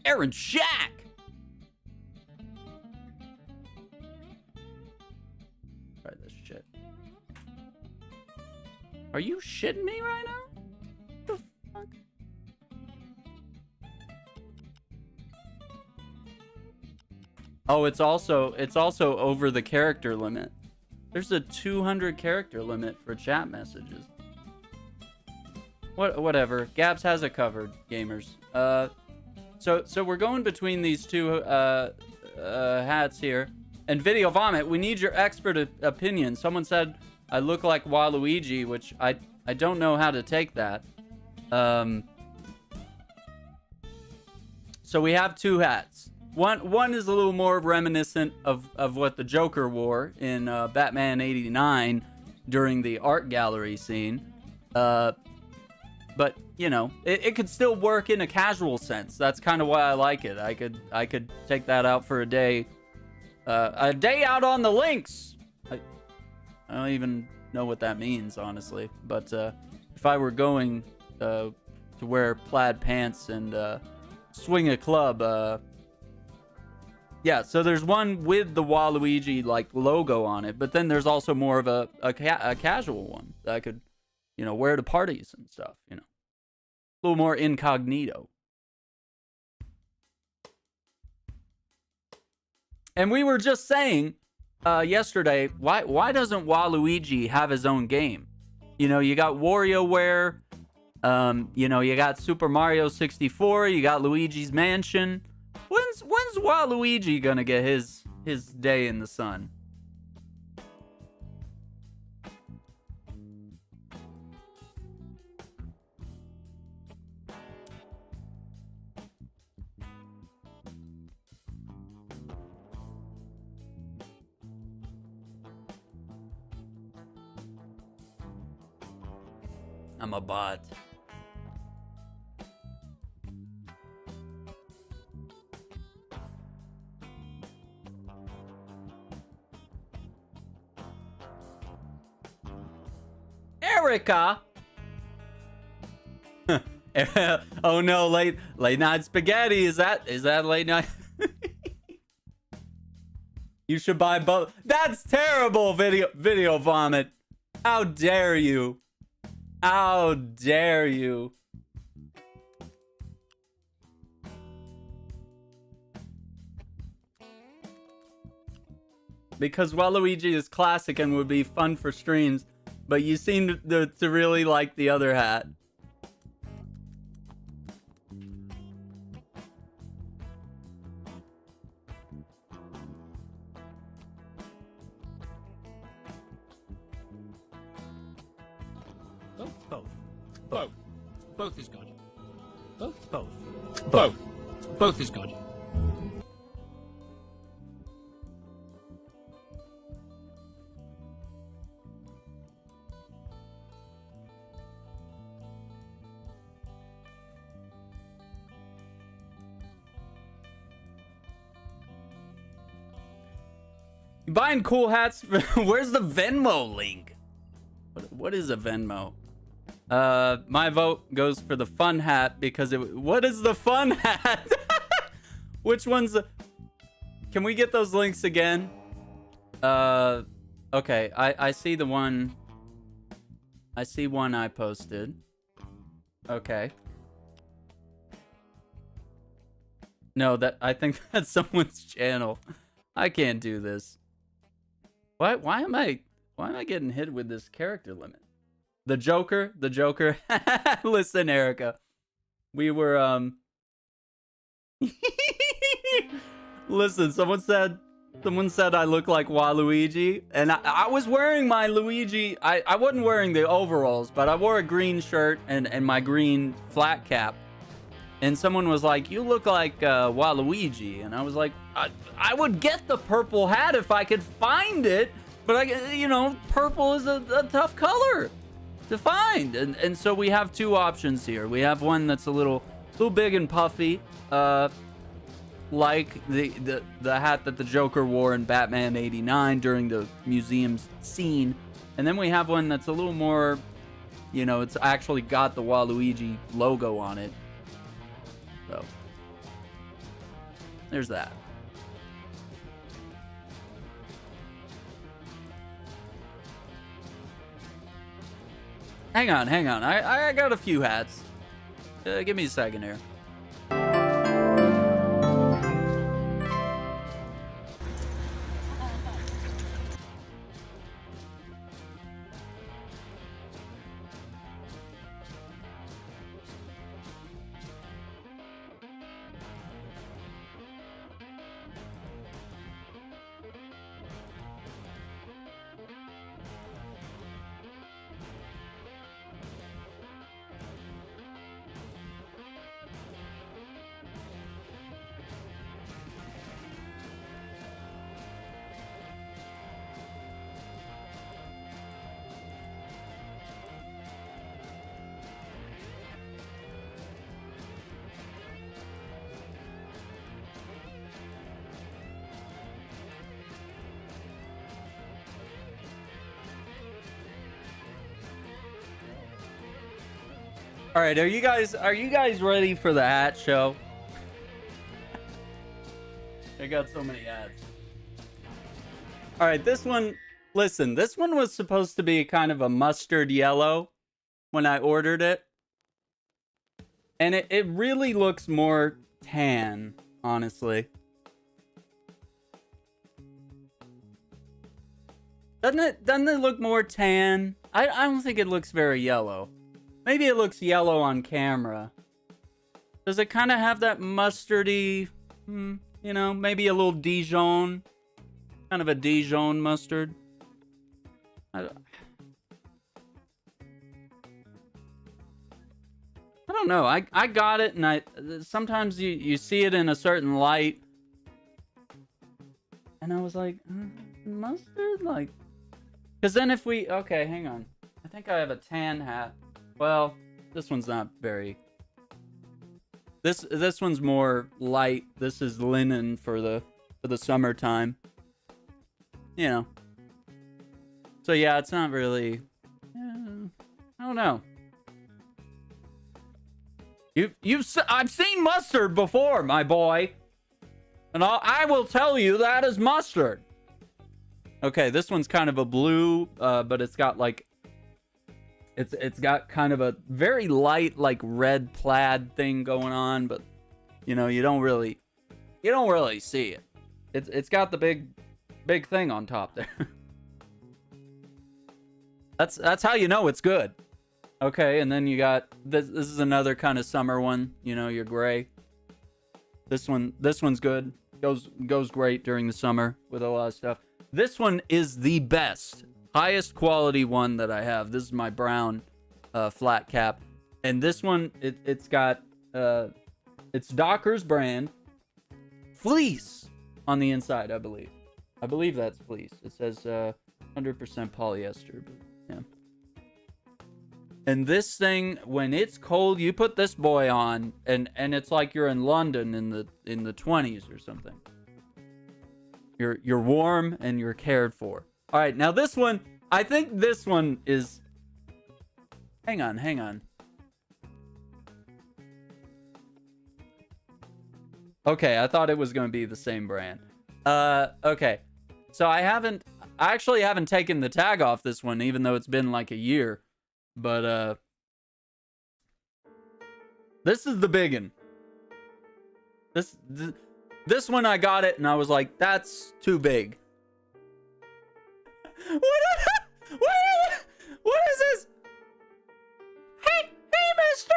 Aaron Shack. Try this shit. Are you shitting me right now? What the fuck? Oh, it's also over the character limit. There's a 200 character limit for chat messages. Whatever. Gabs has it covered, gamers. So we're going between these two hats here. And Video Vomit, we need your expert opinion. Someone said I look like Waluigi, which I don't know how to take that. So we have two hats. One is a little more reminiscent of what the Joker wore in Batman '89 during the art gallery scene. But you know, it could still work in a casual sense. That's kind of why I like it. I could take that out for a day out on the links. I don't even know what that means, honestly. But if I were going to wear plaid pants and swing a club, yeah. So there's one with the Waluigi like logo on it, but then there's also more of a casual one that I could, you know, wear to parties and stuff. You know. A little more incognito. And we were just saying yesterday, why doesn't Waluigi have his own game? You know, you got WarioWare, you know, you got Super Mario 64, you got Luigi's Mansion. When's Waluigi gonna get his day in the sun? I'm a bot. Erica. Oh no, late night spaghetti. Is that late night? You should buy both. That's terrible. Video Vomit. How dare you? How dare you? Because Waluigi is classic and would be fun for streams, but you seem to really like the other hat. Both is good. Both is good. You buying cool hats? Where's the Venmo link? What is a Venmo? My vote goes for the fun hat because what is the fun hat? Which one's Can we get those links again? Okay, I see the one. I see one I posted. Okay. No, I think that's someone's channel. I can't do this. Why am I getting hit with this character limit? The Joker. Listen, Erica. We were Listen, someone said Someone said I look like Waluigi, and I was wearing my Luigi. I wasn't wearing the overalls, but I wore a green shirt and my green flat cap. And someone was like, "You look like Waluigi," and I was like, "I would get the purple hat if I could find it, but purple is a tough color to find." And so we have two options here. We have one that's a little big and puffy, like the hat that the Joker wore in Batman '89 during the museum's scene, and then we have one that's a little more, it's actually got the Waluigi logo on it. So there's that. Hang on. I got a few hats. Give me a second here. All right, are you guys ready for the hat show? I got so many hats. All right, this one, listen, this one was supposed to be kind of a mustard yellow when I ordered it. And it really looks more tan, honestly. Doesn't it look more tan? I don't think it looks very yellow. Maybe it looks yellow on camera. Does it kind of have that mustardy, maybe a little Dijon? Kind of a Dijon mustard? I don't know. I got it, and sometimes you see it in a certain light. And I was like, mustard? Like, because then if we... Okay, hang on. I think I have a tan hat. Well, this one's not very... This one's more light. This is linen for the summertime. So yeah, it's not really... I don't know. I've seen mustard before, my boy. And I will tell you that is mustard. Okay, this one's kind of a blue, but it's got like... It's got kind of a very light, like, red plaid thing going on, but you don't really see it. It's got the big thing on top there. That's how you know it's good. Okay, and then you got this is another kind of summer one, your gray. This one's good. Goes great during the summer with a lot of stuff. This one is the best. Highest quality one that I have. This is my brown flat cap, and this one it's got it's Docker's brand fleece on the inside. I believe that's fleece. It says 100% polyester. But yeah. And this thing, when it's cold, you put this boy on, and it's like you're in London in the 20s or something. You're warm and you're cared for. All right, now this one, I think this one is... Hang on. Okay, I thought it was going to be the same brand. Okay. So I actually haven't taken the tag off this one, even though it's been like a year. But, this is the biggin'. This one I got it and I was like, that's too big. What is this? Hey, mister!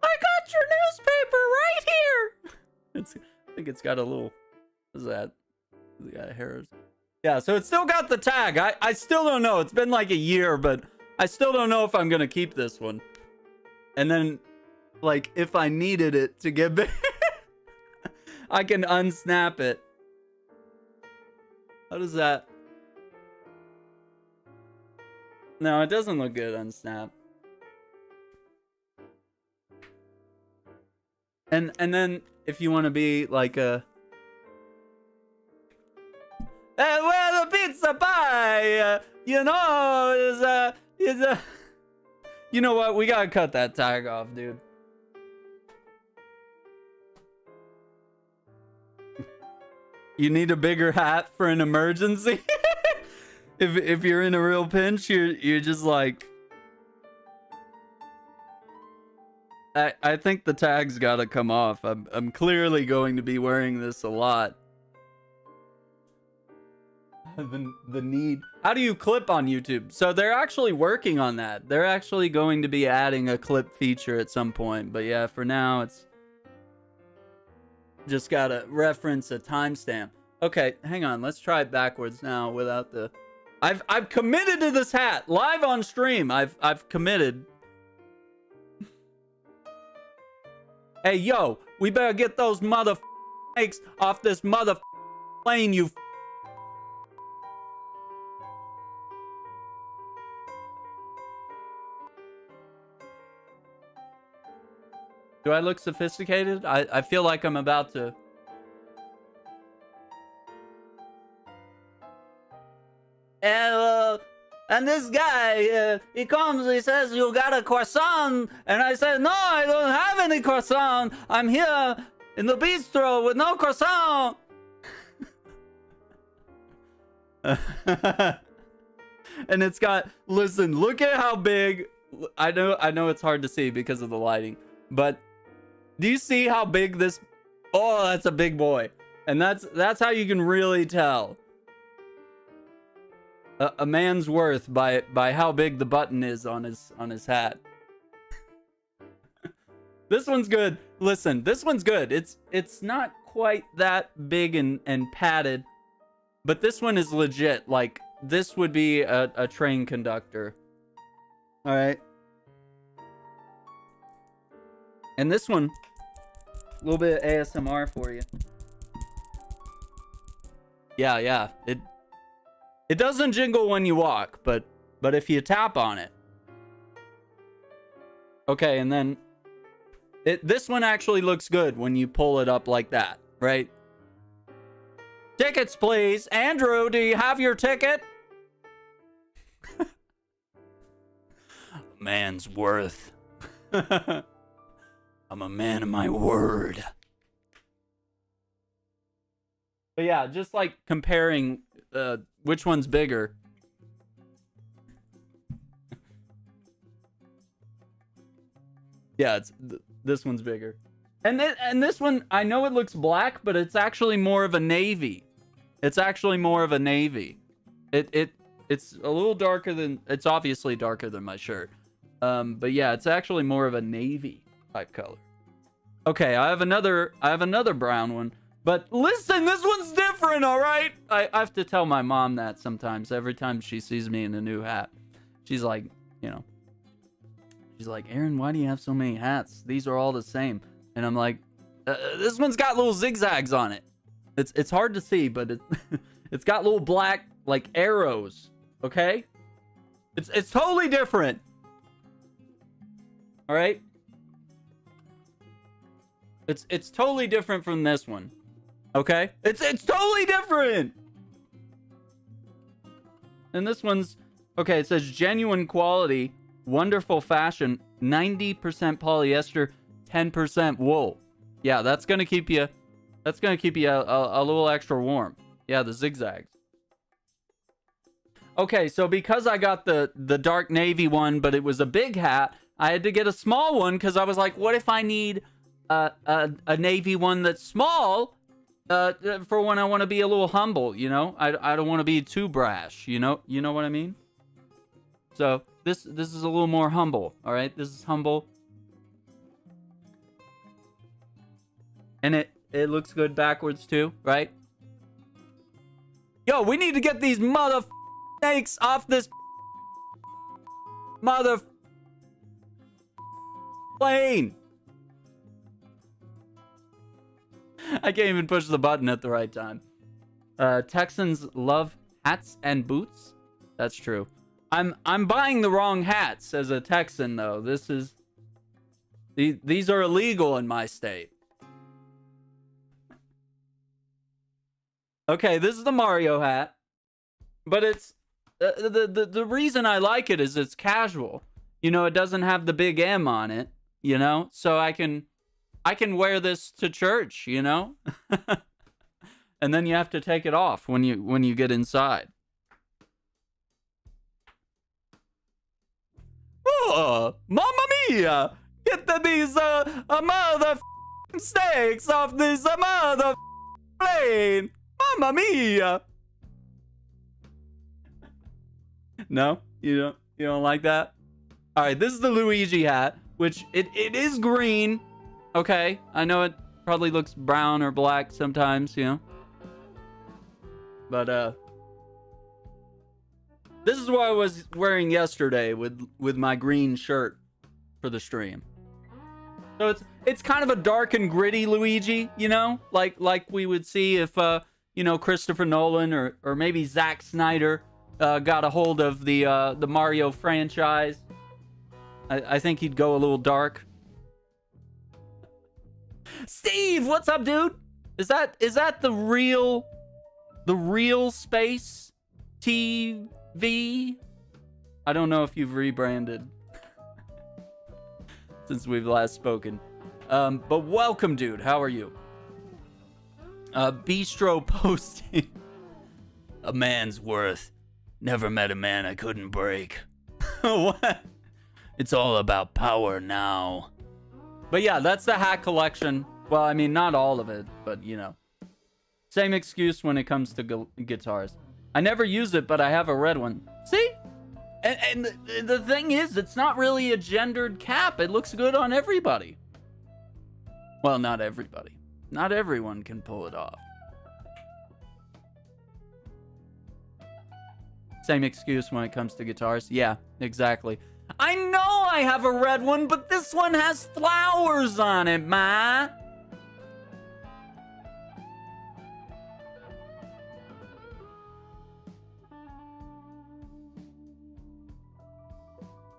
I got your newspaper right here! I think it's got a little... What is that? We got hairs. Yeah, so it's still got the tag. I still don't know. It's been like a year, but I still don't know if I'm gonna keep this one. And then, like, if I needed it to get big, I can unsnap it. How does that? No, it doesn't look good unsnap. And then if you want to be like a well, the pizza pie, you know, is a you know what? We gotta cut that tag off, dude. You need a bigger hat for an emergency. if you're in a real pinch, you're just like. I think the tag's gotta come off. I'm clearly going to be wearing this a lot. The need. How do you clip on YouTube? So they're actually working on that. They're actually going to be adding a clip feature at some point. But yeah, for now it's just gotta reference a timestamp. Okay, hang on. Let's try it backwards now without the. I've committed to this hat live on stream. I've committed. Hey, yo, we better get those mother fakes off this mother plane, you. Do I look sophisticated? I feel like I'm about to. And this guy, he comes, he says, you got a croissant. And I said, no, I don't have any croissant. I'm here in the bistro with no croissant. And it's got, listen, look at how big. I know it's hard to see because of the lighting. But do you see how big this? Oh, that's a big boy. And that's how you can really tell. A man's worth by how big the button is on his hat. This one's good. Listen, this one's good. It's not quite that big and padded, but this one is legit. Like, this would be a train conductor. All right. And this one, a little bit of ASMR for you. Yeah. It doesn't jingle when you walk, but if you tap on it. Okay, and then this one actually looks good when you pull it up like that, right? Tickets, please. Andrew, do you have your ticket? Man's worth. I'm a man of my word. But yeah, just like comparing which one's bigger. Yeah, this one's bigger. And this one, I know it looks black, but it's actually more of a navy. It's actually more of a navy. It's a little darker than, it's obviously darker than my shirt. But yeah, it's actually more of a navy type color. Okay, I have another brown one. But listen, this one's different, all right? I have to tell my mom that sometimes. Every time she sees me in a new hat, she's like, you know, she's like, Aaron, why do you have so many hats? These are all the same. And I'm like, this one's got little zigzags on it. It's hard to see, but it's got little black like arrows. Okay, it's totally different. All right, it's totally different from this one. Okay, it's totally different. And this one's okay. It says genuine quality, wonderful fashion, 90% polyester, 10% wool. Yeah, that's gonna keep you. That's gonna keep you a little extra warm. Yeah, the zigzags. Okay, so because I got the dark navy one, but it was a big hat, I had to get a small one because I was like, what if I need a navy one that's small? For when I want to be a little humble, you know, I don't want to be too brash, you know what I mean. So this is a little more humble, all right. This is humble, and it looks good backwards too, right? Yo, we need to get these mother snakes off this mother plane. I can't even push the button at the right time. Texans love hats and boots. That's true. I'm buying the wrong hats as a Texan though. These are illegal in my state. Okay, this is the Mario hat, but it's the reason I like it is it's casual. You know, it doesn't have the big M on it. You know, so I can wear this to church. You know, and then you have to take it off when you get inside. Oh, Mamma Mia! Get these mother snakes off this mother plane! Mamma Mia! No, you don't like that? All right, this is the Luigi hat, which it is green. Okay, I know it probably looks brown or black sometimes, you know. But this is what I was wearing yesterday with my green shirt for the stream. So it's kind of a dark and gritty Luigi, you know, like we would see if you know, Christopher Nolan or maybe Zack Snyder got a hold of the Mario franchise. I think he'd go a little dark. Steve, what's up, dude? Is that the real Space TV? I don't know if you've rebranded since we've last spoken. But welcome, dude. How are you? Bistro posting. A man's worth. Never met a man I couldn't break. What? It's all about power now. But yeah, that's the hat collection. Well, I mean, not all of it, but you know. Same excuse when it comes to guitars. I never use it, but I have a red one. See? And the thing is, it's not really a gendered cap. It looks good on everybody. Well, not everybody. Not everyone can pull it off. Same excuse when it comes to guitars. Yeah, exactly. I know I have a red one, but this one has flowers on it, ma.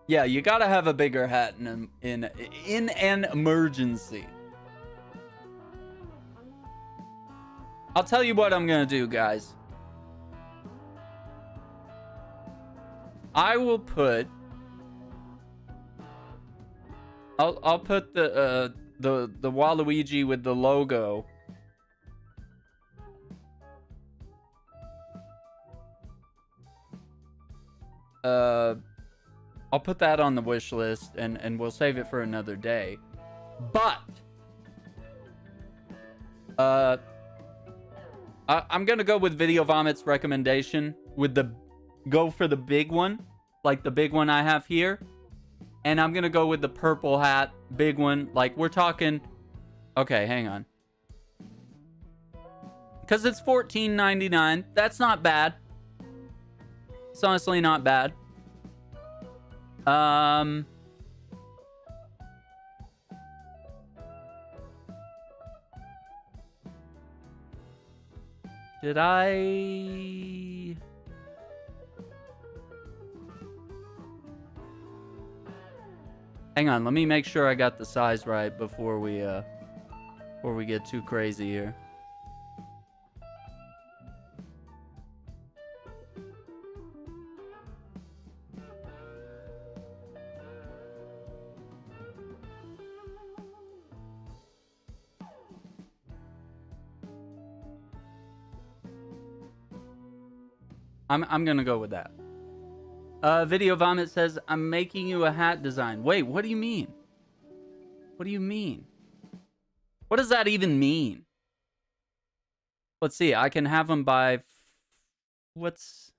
Yeah, you gotta have a bigger hat in an emergency. I'll tell you what I'm gonna do, guys. I will put. I'll put the Waluigi with the logo. I'll put that on the wish list and we'll save it for another day. But I'm gonna go with Video Vomit's recommendation with go for the big one, like the big one I have here. And I'm gonna go with the purple hat, big one. Like we're talking. Okay, hang on. Because it's $14.99. That's not bad. It's honestly not bad. Did I? Hang on, let me make sure I got the size right before we get too crazy here. I'm gonna go with that. Video Vomit says, I'm making you a hat design. Wait, what do you mean? What do you mean? What does that even mean? Let's see. I can have them by... What's...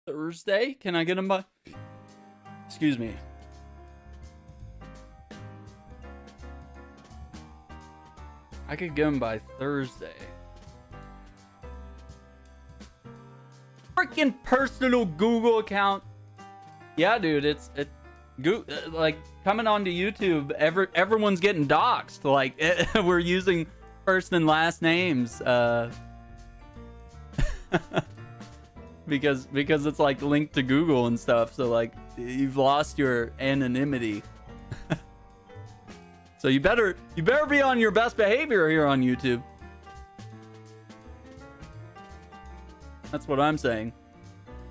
Thursday? Can I get them by... Excuse me. I could get them by Thursday. Freaking personal Google account. Yeah, dude, like coming onto YouTube. Everyone's getting doxxed. Like we're using first and last names. Because it's like linked to Google and stuff. So like you've lost your anonymity. So you better be on your best behavior here on YouTube. That's what I'm saying.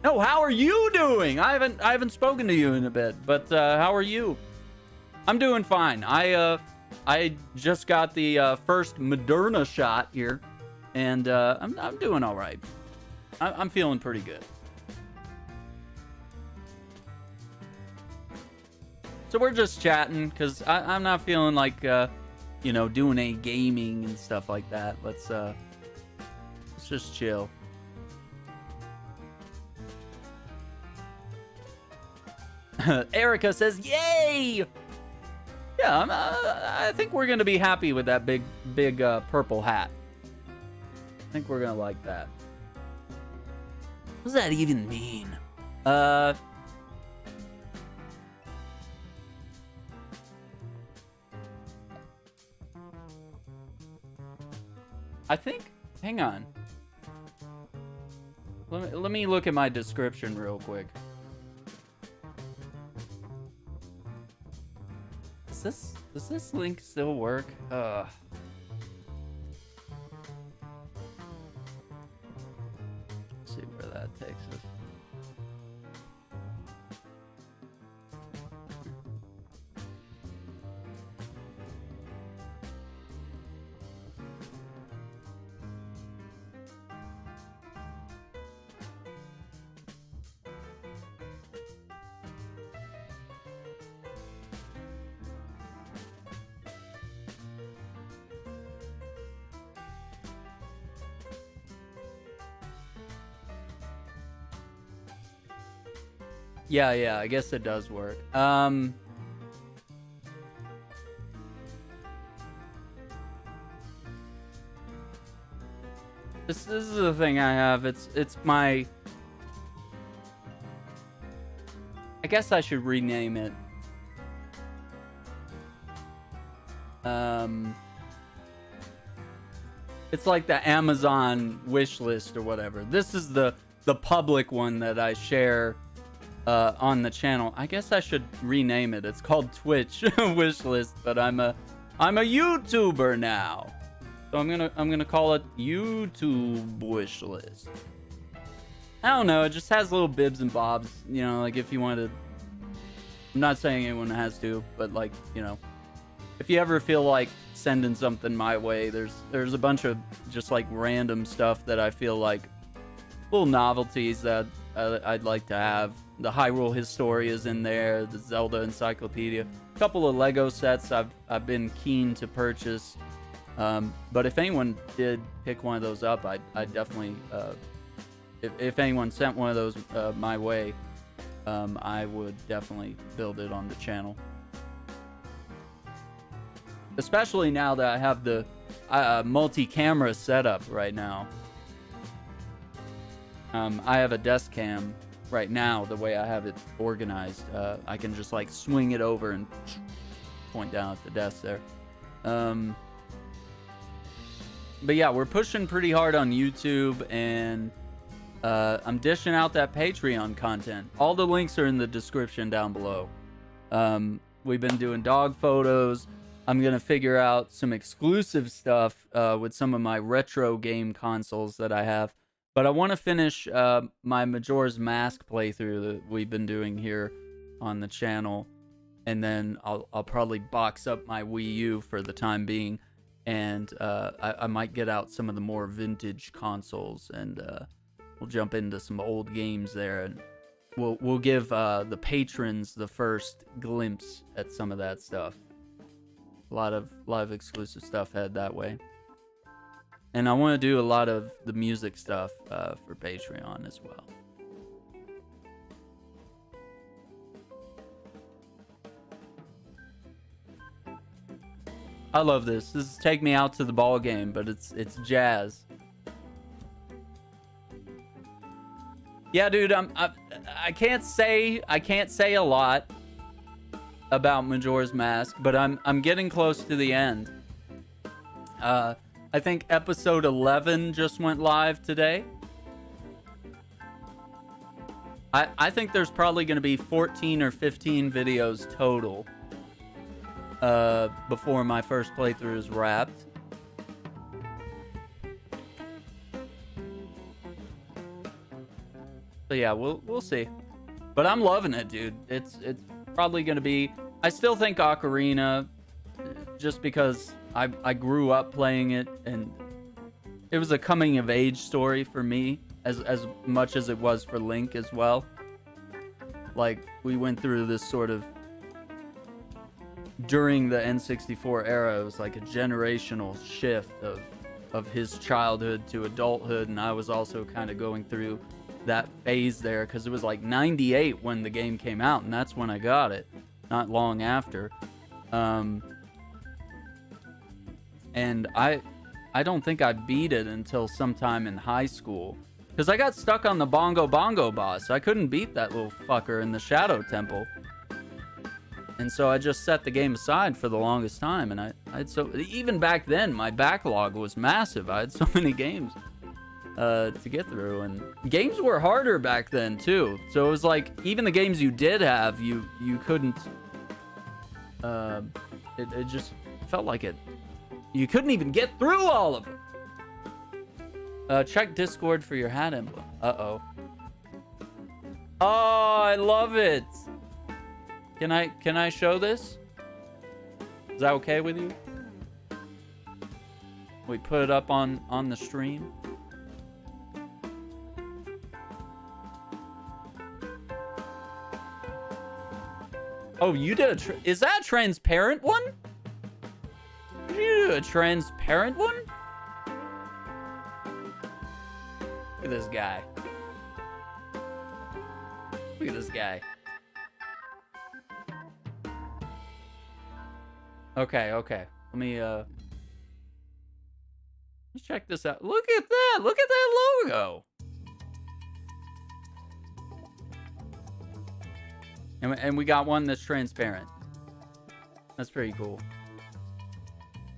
No, how are you doing? I haven't spoken to you in a bit, but how are you? I'm doing fine. I just got the first Moderna shot here, and I'm doing all right. I'm feeling pretty good. So we're just chatting because I'm not feeling like doing any gaming and stuff like that. Let's just chill. Erica says, "Yay!" Yeah, I think we're gonna be happy with that big purple hat. I think we're gonna like that. What does that even mean? I think. Hang on. Let me look at my description real quick. Does this link still work? Let's see where that takes us. Yeah, I guess it does work. This is the thing I have. It's my... I guess I should rename it. It's like the Amazon wish list or whatever. This is the public one that I share on the channel. I guess I should rename it. It's called Twitch wishlist, but I'm a YouTuber now, so I'm gonna call it YouTube wishlist. I don't know. It just has little bibs and bobs, like if you wanted. I'm not saying anyone has to, but like if you ever feel like sending something my way, there's a bunch of just like random stuff that I feel like little novelties that I'd like to have. The Hyrule Historia is in there, the Zelda Encyclopedia, a couple of Lego sets I've been keen to purchase. But if anyone did pick one of those up, I'd definitely, if anyone sent one of those my way, I would definitely build it on the channel. Especially now that I have the multi-camera setup right now. I have a desk cam right now, the way I have it organized. I can just like swing it over and point down at the desk there. But yeah, we're pushing pretty hard on YouTube, and I'm dishing out that Patreon content. All the links are in the description down below. We've been doing dog photos. I'm gonna figure out some exclusive stuff with some of my retro game consoles that I have. But I want to finish my Majora's Mask playthrough that we've been doing here on the channel, and then I'll probably box up my Wii U for the time being, and I might get out some of the more vintage consoles, and we'll jump into some old games there, and we'll give the patrons the first glimpse at some of that stuff. A lot of exclusive stuff head that way. And I want to do a lot of the music stuff for Patreon as well. I love this. This is Take Me Out to the Ball Game, but it's jazz. Yeah, dude, I can't say a lot about Majora's Mask, but I'm getting close to the end. I think episode 11 just went live today. I think there's probably going to be 14 or 15 videos total before my first playthrough is wrapped. So yeah, we'll see. But I'm loving it, dude. It's probably going to be... I still think Ocarina, just because I grew up playing it, and it was a coming of age story for me as much as it was for Link as well. Like, we went through this sort of, during the N64 era, it was like a generational shift of his childhood to adulthood, and I was also kind of going through that phase there, because it was like 98 when the game came out, and that's when I got it, not long after. And I don't think I beat it until sometime in high school, because I got stuck on the Bongo boss. I couldn't beat that little fucker in the Shadow Temple. And so I just set the game aside for the longest time. And I had even back then, my backlog was massive. I had so many games to get through. And games were harder back then, too. So it was like, even the games you did have, you couldn't... It just felt like it... You couldn't even get through all of them. Check Discord for your hat emblem. Uh-oh. Oh, I love it. Can I show this? Is that okay with you? We put it up on the stream. Oh, you did is that a transparent one? Did you do a transparent one? Look at this guy. Look at this guy. Okay. Let me let's check this out. Look at that. Look at that logo. And we got one that's transparent. That's pretty cool.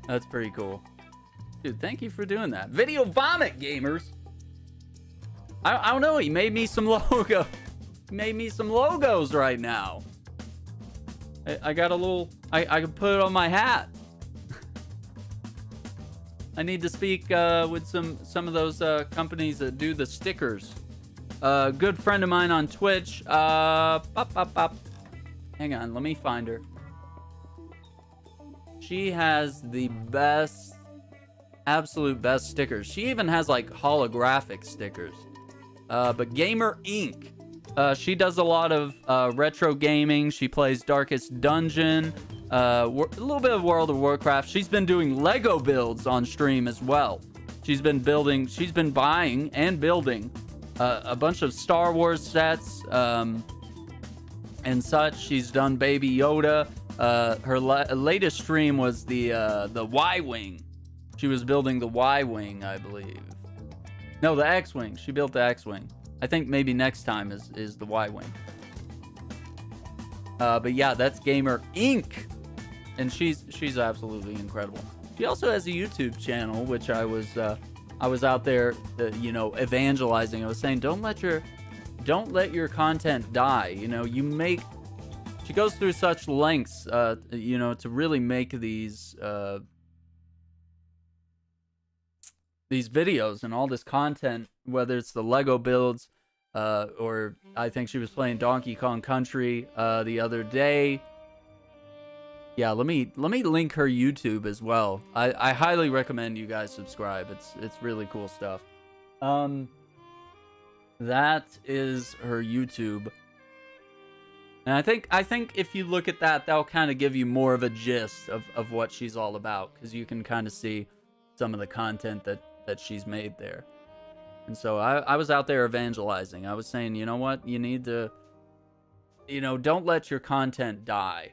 That's pretty cool. Dude, thank you for doing that. Video Vomit Gamers. I don't know. He made me some logo. He made me some logos right now. I got a little... I can put it on my hat. I need to speak with some of those companies that do the stickers. A good friend of mine on Twitch. Hang on, let me find her. She has the best, absolute best stickers. She even has like holographic stickers. But Gamer Inc. She does a lot of retro gaming. She plays Darkest Dungeon, a little bit of World of Warcraft. She's been doing Lego builds on stream as well. She's been buying and building a bunch of Star Wars sets and such. She's done Baby Yoda. Her latest stream was the Y-Wing. She was building the Y-Wing, I believe. No, the X-Wing. She built the X-Wing. I think maybe next time is the Y-Wing. But yeah, that's Gamer Inc. And she's absolutely incredible. She also has a YouTube channel, which I was out there, evangelizing. I was saying, don't let your content die. She goes through such lengths, to really make these videos and all this content, whether it's the Lego builds, or I think she was playing Donkey Kong Country the other day. Yeah, let me link her YouTube as well. I highly recommend you guys subscribe. It's really cool stuff. That is her YouTube. And I think if you look at that, that'll kind of give you more of a gist of what she's all about, because you can kind of see some of the content that she's made there. And so I was out there evangelizing. I was saying, you know what? You need to, don't let your content die.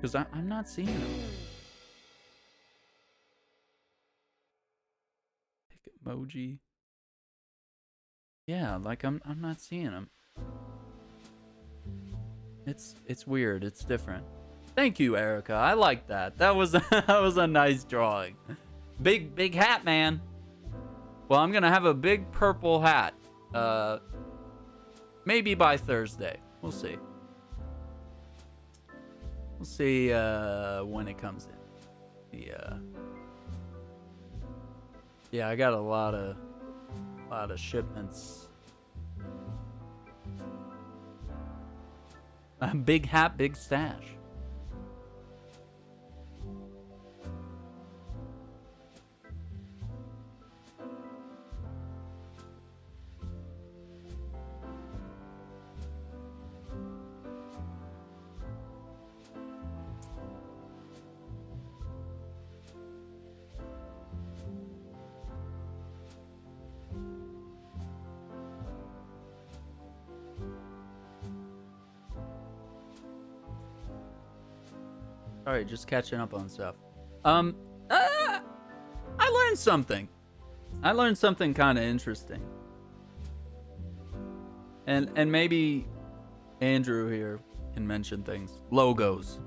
Because I'm not seeing them. Pick emoji. Yeah, like I'm not seeing them. It's weird. It's different. Thank you, Erica. I like that. That was that was a nice drawing. Big hat, man. Well, I'm gonna have a big purple hat. Maybe by Thursday. We'll see. We'll see when it comes in. Yeah, I got a lot of shipments. Big hat, big stash. Alright, just catching up on stuff. I learned something. I learned something kind of interesting. And maybe Andrew here can mention things. Logos.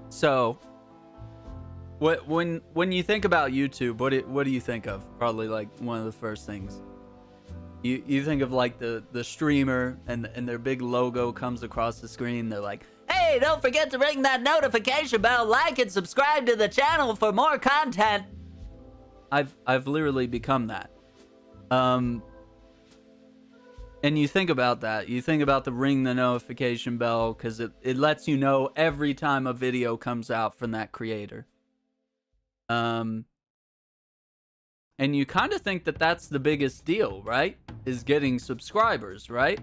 So when you think about YouTube, what do you think of? Probably like one of the first things. You think of like the streamer and their big logo comes across the screen. They're like, "Hey, don't forget to ring that notification bell, like and subscribe to the channel for more content." I've literally become that. And you think about that. You think about the ring the notification bell because it lets you know every time a video comes out from that creator. And you kind of think that that's the biggest deal, right? Is getting subscribers, right?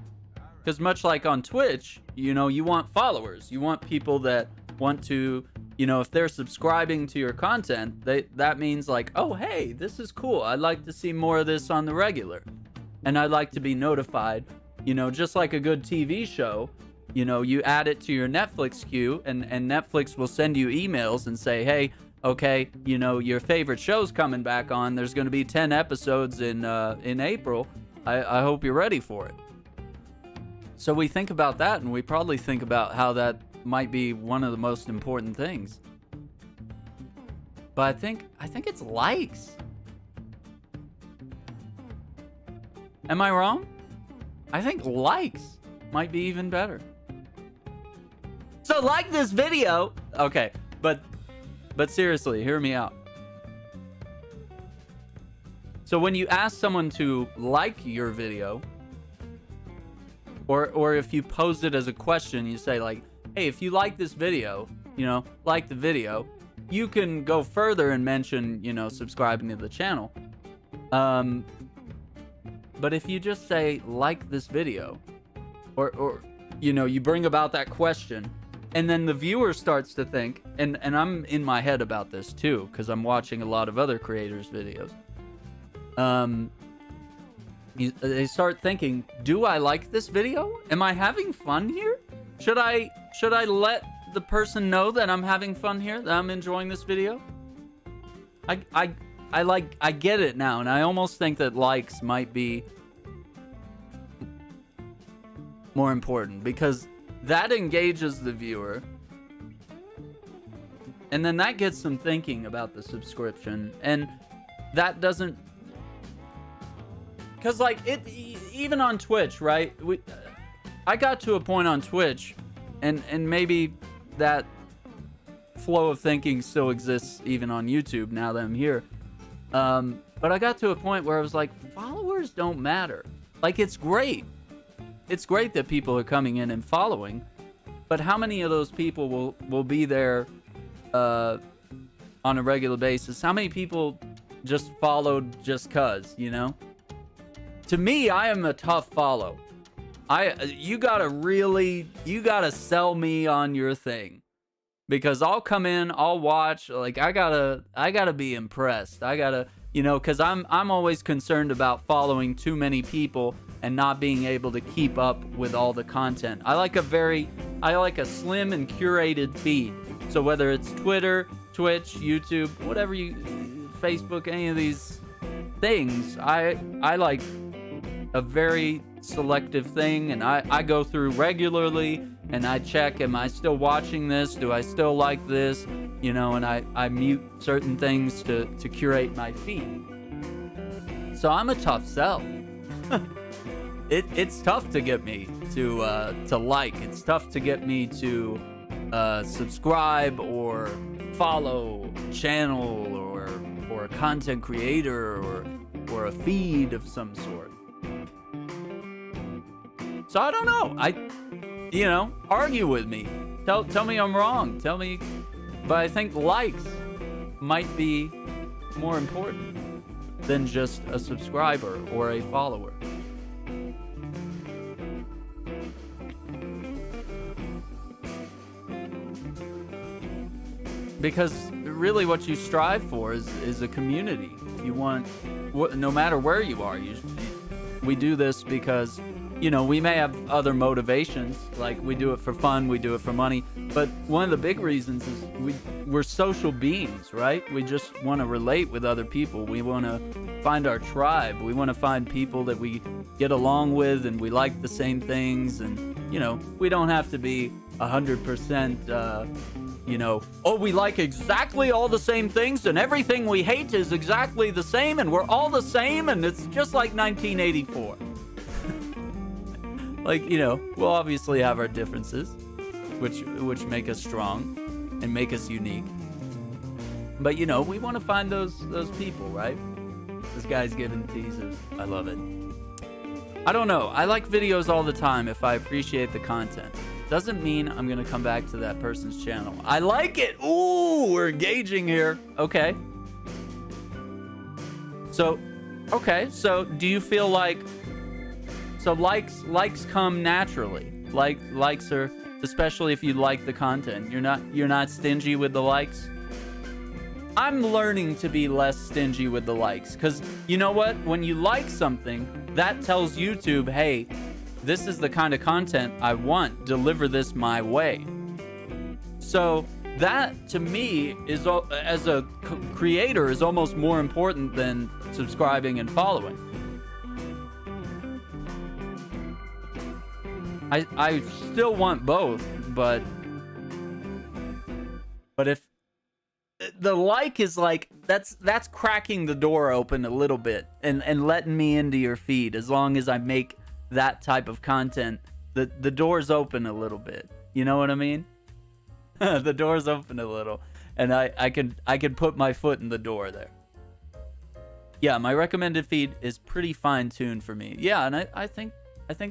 Because much like on Twitch, you know, you want followers. You want people that want to, you know, if they're subscribing to your content, that means like, oh, hey, this is cool. I'd like to see more of this on the regular. And I'd like to be notified, you know, just like a good TV show. You know, you add it to your Netflix queue and Netflix will send you emails and say, hey, okay, you know, your favorite show's coming back on. There's going to be 10 episodes in April. I hope you're ready for it. So we think about that, and we probably think about how that might be one of the most important things. But I think it's likes. Am I wrong? I think likes might be even better. So like this video. Okay, but seriously, hear me out. So when you ask someone to like your video, or if you pose it as a question, you say like, hey, if you like this video, you know, like the video, you can go further and mention, you know, subscribing to the channel. But if you just say like this video, or you know, you bring about that question, and then the viewer starts to think, and I'm in my head about this too, because I'm watching a lot of other creators' videos. They start thinking, do I like this video? Am I having fun here? Should I let the person know that I'm having fun here, that I'm enjoying this video? I get it now, and I almost think that likes might be more important, because that engages the viewer, and then that gets them thinking about the subscription, and that doesn't, because like it, even on Twitch, right? I got to a point on Twitch, and maybe that flow of thinking still exists even on YouTube now that I'm here. But I got to a point where I was like, followers don't matter. Like, it's great. It's great that people are coming in and following, but how many of those people will be there on a regular basis? How many people just followed just cause, you know? To me, I am a tough follow. You gotta sell me on your thing, because I'll come in, I'll watch, like I gotta be impressed. I gotta, you know, because I'm always concerned about following too many people and not being able to keep up with all the content. I like a slim and curated feed. So whether it's Twitter, Twitch, YouTube, whatever Facebook, any of these things, I like a very selective thing, and I go through regularly and I check, am I still watching this? Do I still like this? And I mute certain things to curate my feed. So I'm a tough sell. It's tough to get me to like. It's tough to get me to subscribe or follow a channel or a content creator or a feed of some sort. So I don't know. Argue with me. Tell me I'm wrong. Tell me, but I think likes might be more important than just a subscriber or a follower. Because really what you strive for is a community. You want, no matter where you are, we do this because, we may have other motivations, like we do it for fun, we do it for money, but one of the big reasons is we're social beings, right? We just want to relate with other people. We want to find our tribe. We want to find people that we get along with and we like the same things, and, we don't have to be 100%, we like exactly all the same things and everything we hate is exactly the same and we're all the same and it's just like 1984. We'll obviously have our differences, which make us strong and make us unique. But, we want to find those people, right? This guy's giving teasers. I love it. I don't know. I like videos all the time if I appreciate the content. Doesn't mean I'm going to come back to that person's channel. I like it. Ooh, we're engaging here. Okay. So do you feel like, likes come naturally. Likes are, especially if you like the content. You're not stingy with the likes. I'm learning to be less stingy with the likes, because you know what? When you like something, that tells YouTube, hey, this is the kind of content I want. Deliver this my way. So that, to me, is, as a creator, is almost more important than subscribing and following. I still want both, but if the like is like, that's cracking the door open a little bit and letting me into your feed, as long as I make that type of content, the door's open a little bit. You know what I mean? The door's open a little, and I can put my foot in the door there. Yeah, my recommended feed is pretty fine-tuned for me. Yeah, and I think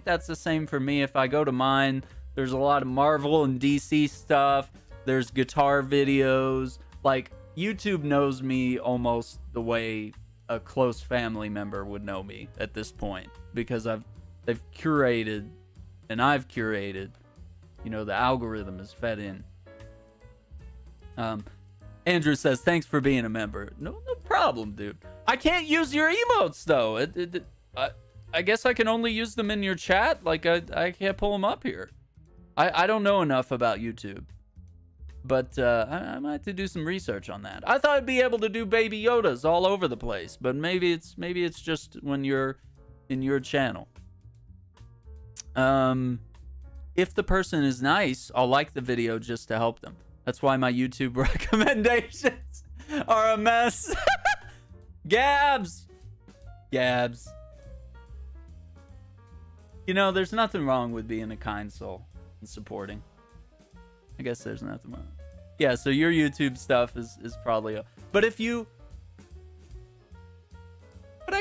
that's the same for me. If I go to mine, there's a lot of Marvel and DC stuff. There's guitar videos. Like, YouTube knows me almost the way a close family member would know me at this point, because they've curated, and I've curated. The algorithm is fed in. Andrew says, thanks for being a member. No problem, dude. I can't use your emotes, though. I guess I can only use them in your chat. Like, I can't pull them up here. I don't know enough about YouTube. But I might have to do some research on that. I thought I'd be able to do Baby Yodas all over the place, but maybe it's just when you're in your channel. If the person is nice, I'll like the video just to help them. That's why my YouTube recommendations are a mess. Gabs. There's nothing wrong with being a kind soul and supporting. I guess there's nothing wrong. Yeah, so your YouTube stuff is probably but I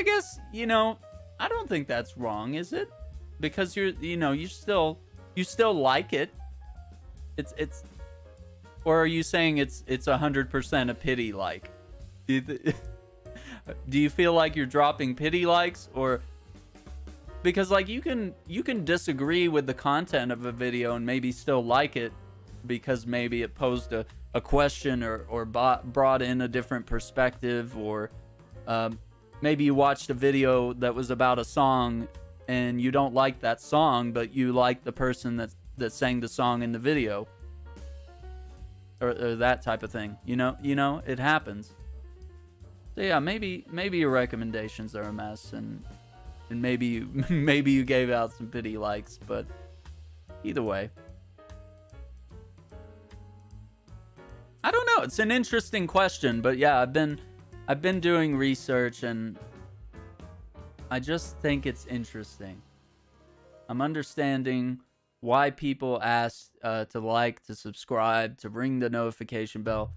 guess, I don't think that's wrong, is it? Because you still like it. It's or are you saying it's 100% a pity like? Do you feel like you're dropping pity likes, or because like you can disagree with the content of a video and maybe still like it because maybe it posed a question or brought in a different perspective, or maybe you watched a video that was about a song and you don't like that song, but you like the person that sang the song in the video, or that type of thing. You know, it happens. So yeah, maybe your recommendations are a mess, and maybe you gave out some pity likes, but either way, I don't know. It's an interesting question, but yeah, I've been doing research, and I just think it's interesting. I'm understanding why people ask to like, to subscribe, to ring the notification bell.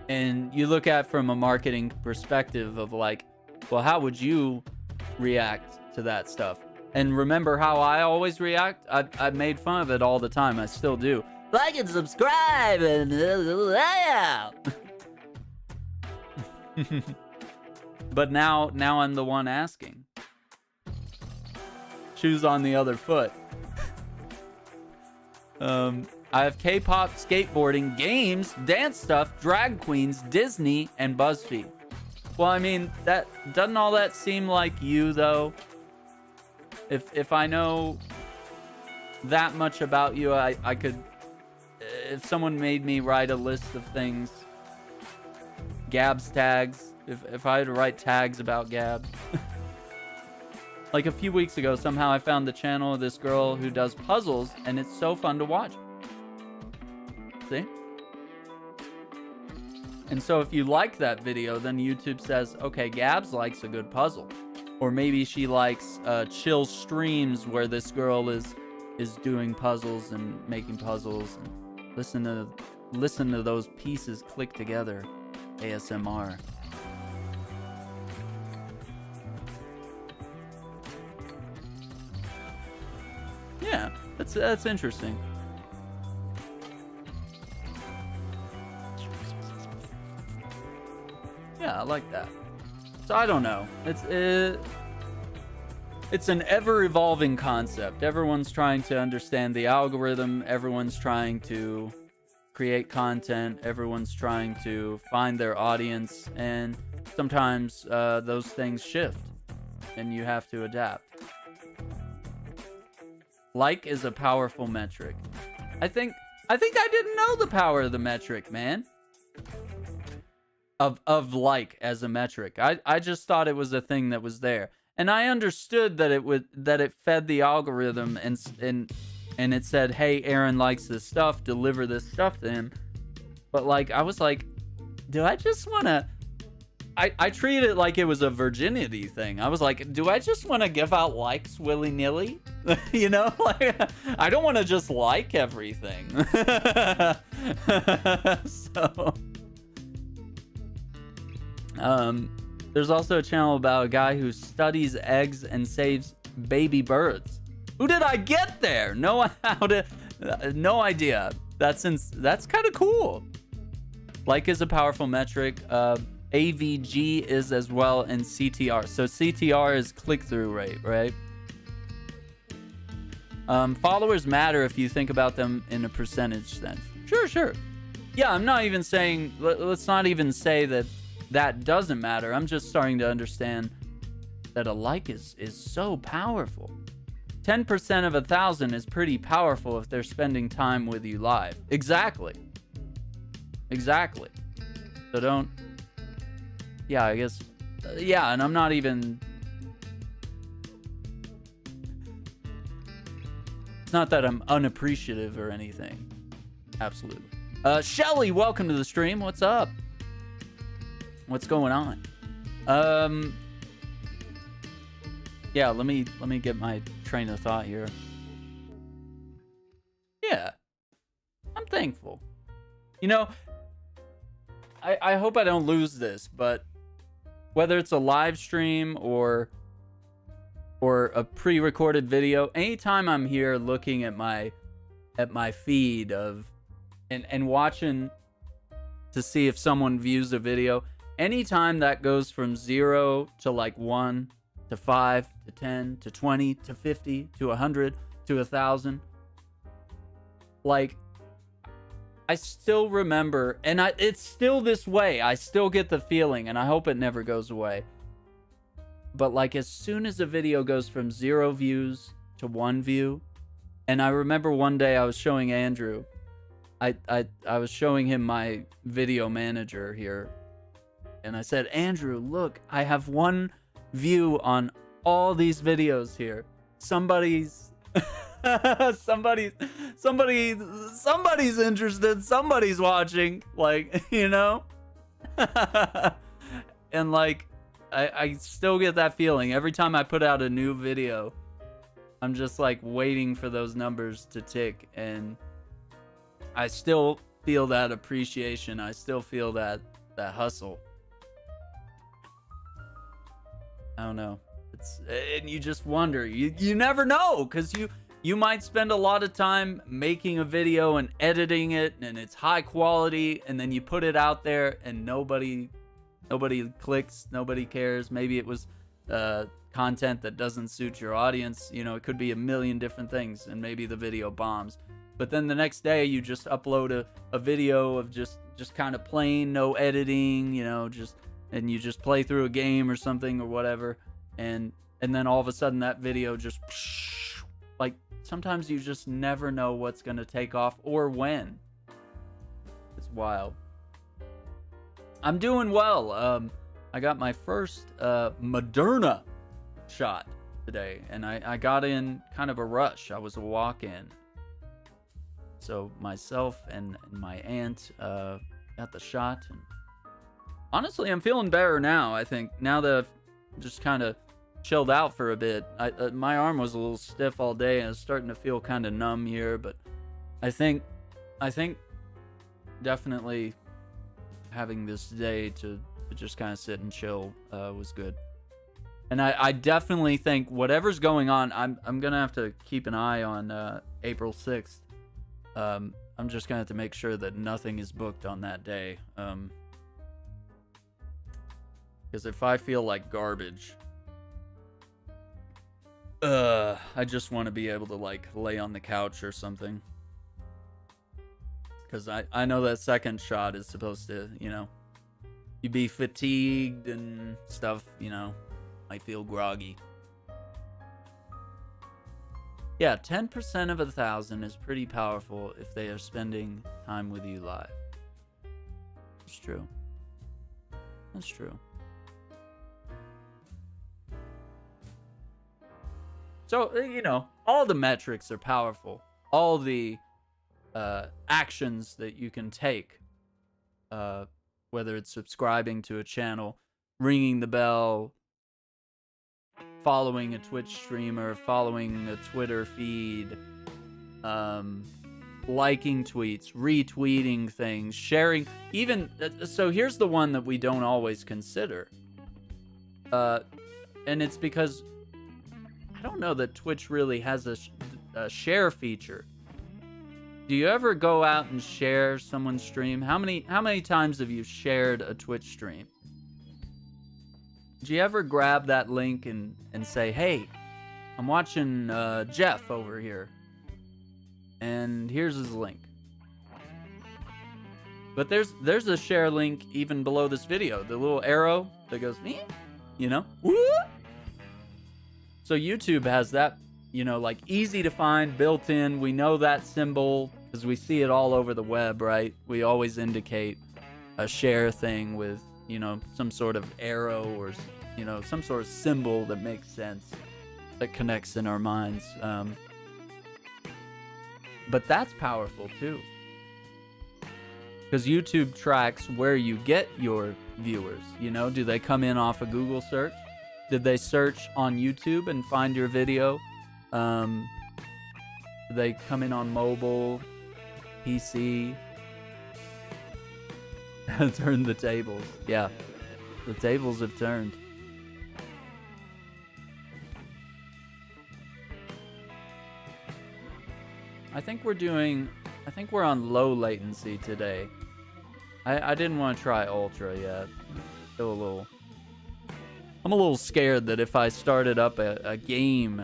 And you look at it from a marketing perspective of like, well, how would you react to that stuff? And remember how I always react? I made fun of it all the time. I still do. Like and subscribe and But now I'm the one asking. Shoes on the other foot. I have K-pop, skateboarding, games, dance stuff, drag queens, Disney, and BuzzFeed. Well, I mean, that doesn't all that seem like you though? If I know that much about you, I could, if someone made me write a list of things, Gabs tags, if I had to write tags about Gabs. Like a few weeks ago, somehow I found the channel of this girl who does puzzles, and it's so fun to watch. See? And so if you like that video, then YouTube says, okay, Gabs likes a good puzzle. Or maybe she likes chill streams where this girl is doing puzzles and making puzzles, and listen to those pieces click together. ASMR. Yeah, that's interesting. Yeah, I like that. So I don't know. It's an ever-evolving concept. Everyone's trying to understand the algorithm. Everyone's trying to create content. Everyone's trying to find their audience, and sometimes those things shift, and you have to adapt. Like is a powerful metric. I think I didn't know the power of the metric, man. Of like as a metric. I just thought it was a thing that was there. And I understood that it fed the algorithm and it said, "Hey, Aaron likes this stuff, deliver this stuff to him." But like I was like, do I just want to I treated it like it was a virginity thing. I was like, do I just want to give out likes willy-nilly? You know, like I don't want to just like everything. So there's also a channel about a guy who studies eggs and saves baby birds. Who did I get there? No idea. That's kind of cool. Like is a powerful metric. AVG is as well, and CTR. So CTR is click-through rate, right? Followers matter if you think about them in a percentage sense. Sure. Yeah, I'm not even saying, let's not even say that doesn't matter. I'm just starting to understand that a like is so powerful. 10% of 1,000 is pretty powerful if they're spending time with you live. Exactly. So don't... Yeah, I guess... yeah, and I'm not even... It's not that I'm unappreciative or anything. Absolutely. Shelly, welcome to the stream. What's up? What's going on? Yeah, let me get my train of thought here. Yeah. I'm thankful. You know, I hope I don't lose this, but whether it's a live stream or a pre-recorded video, anytime I'm here looking at my feed and watching to see if someone views a video, anytime that goes from 0 to like 1 to 5 to 10 to 20 to 50 to 100 to 1,000, like I still remember, and it's still this way. I still get the feeling, and I hope it never goes away. but like as soon as a video goes from 0 views to 1 view, and I remember one day I was showing Andrew, I was showing him my video manager here, and I said, Andrew, look, I have 1 view on all these videos here. Somebody's somebody's interested, somebody's watching, like, you know. And like I still get that feeling every time I put out a new video. I'm just like waiting for those numbers to tick, and I still feel that appreciation. I still feel that hustle. I don't know. And you just wonder. You never know, because you might spend a lot of time making a video and editing it, and it's high quality, and then you put it out there and nobody clicks, nobody cares. Maybe it was content that doesn't suit your audience. You know, it could be a million different things, and maybe the video bombs. But then the next day you just upload a video of just kind of plain, no editing, you know, and you just play through a game or something or whatever, and then all of a sudden that video just, like, sometimes you just never know what's gonna take off or when. It's wild. I'm doing well. I got my first Moderna shot today, and I got in kind of a rush. I was a walk-in. So myself and my aunt got the shot, and honestly, I'm feeling better now. I think now that I've just kind of chilled out for a bit. My arm was a little stiff all day, and it's starting to feel kind of numb here. But I think definitely having this day to just kind of sit and chill was good. And I definitely think whatever's going on, I'm gonna have to keep an eye on April 6th. I'm just gonna have to make sure that nothing is booked on that day. Because if I feel like garbage, I just want to be able to like lay on the couch or something. Because I know that second shot is supposed to, you know, you be fatigued and stuff, you know, might feel groggy. Yeah, 10% of 1,000 is pretty powerful if they are spending time with you live. It's true. That's true. So, you know, all the metrics are powerful. All the actions that you can take, whether it's subscribing to a channel, ringing the bell, following a Twitch streamer, following a Twitter feed, liking tweets, retweeting things, sharing, even, so here's the one that we don't always consider. And it's because I don't know that Twitch really has a share feature. Do you ever go out and share someone's stream? How many times have you shared a Twitch stream? Do you ever grab that link and say, hey, I'm watching Jeff over here, and here's his link. But there's a share link even below this video, the little arrow that goes, you know? So YouTube has that, you know, like easy to find, built in. We know that symbol because we see it all over the web, right? We always indicate a share thing with, you know, some sort of arrow or, you know, some sort of symbol that makes sense, that connects in our minds. But that's powerful too, because YouTube tracks where you get your viewers. You know, do they come in off a Google search? Did they search on YouTube and find your video? Do they come in on mobile, PC? Turn the tables. Yeah, the tables have turned. I think we're on low latency today. I didn't want to try ultra yet. I'm a little scared that if I started up a game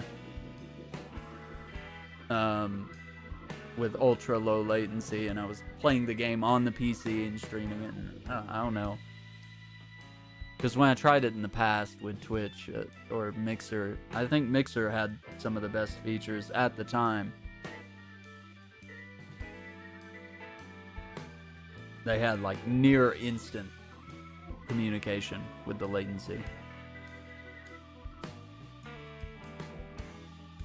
with ultra low latency and I was playing the game on the PC and streaming it, and I don't know. Because when I tried it in the past with Twitch or Mixer, I think Mixer had some of the best features at the time. They had like near instant communication with the latency.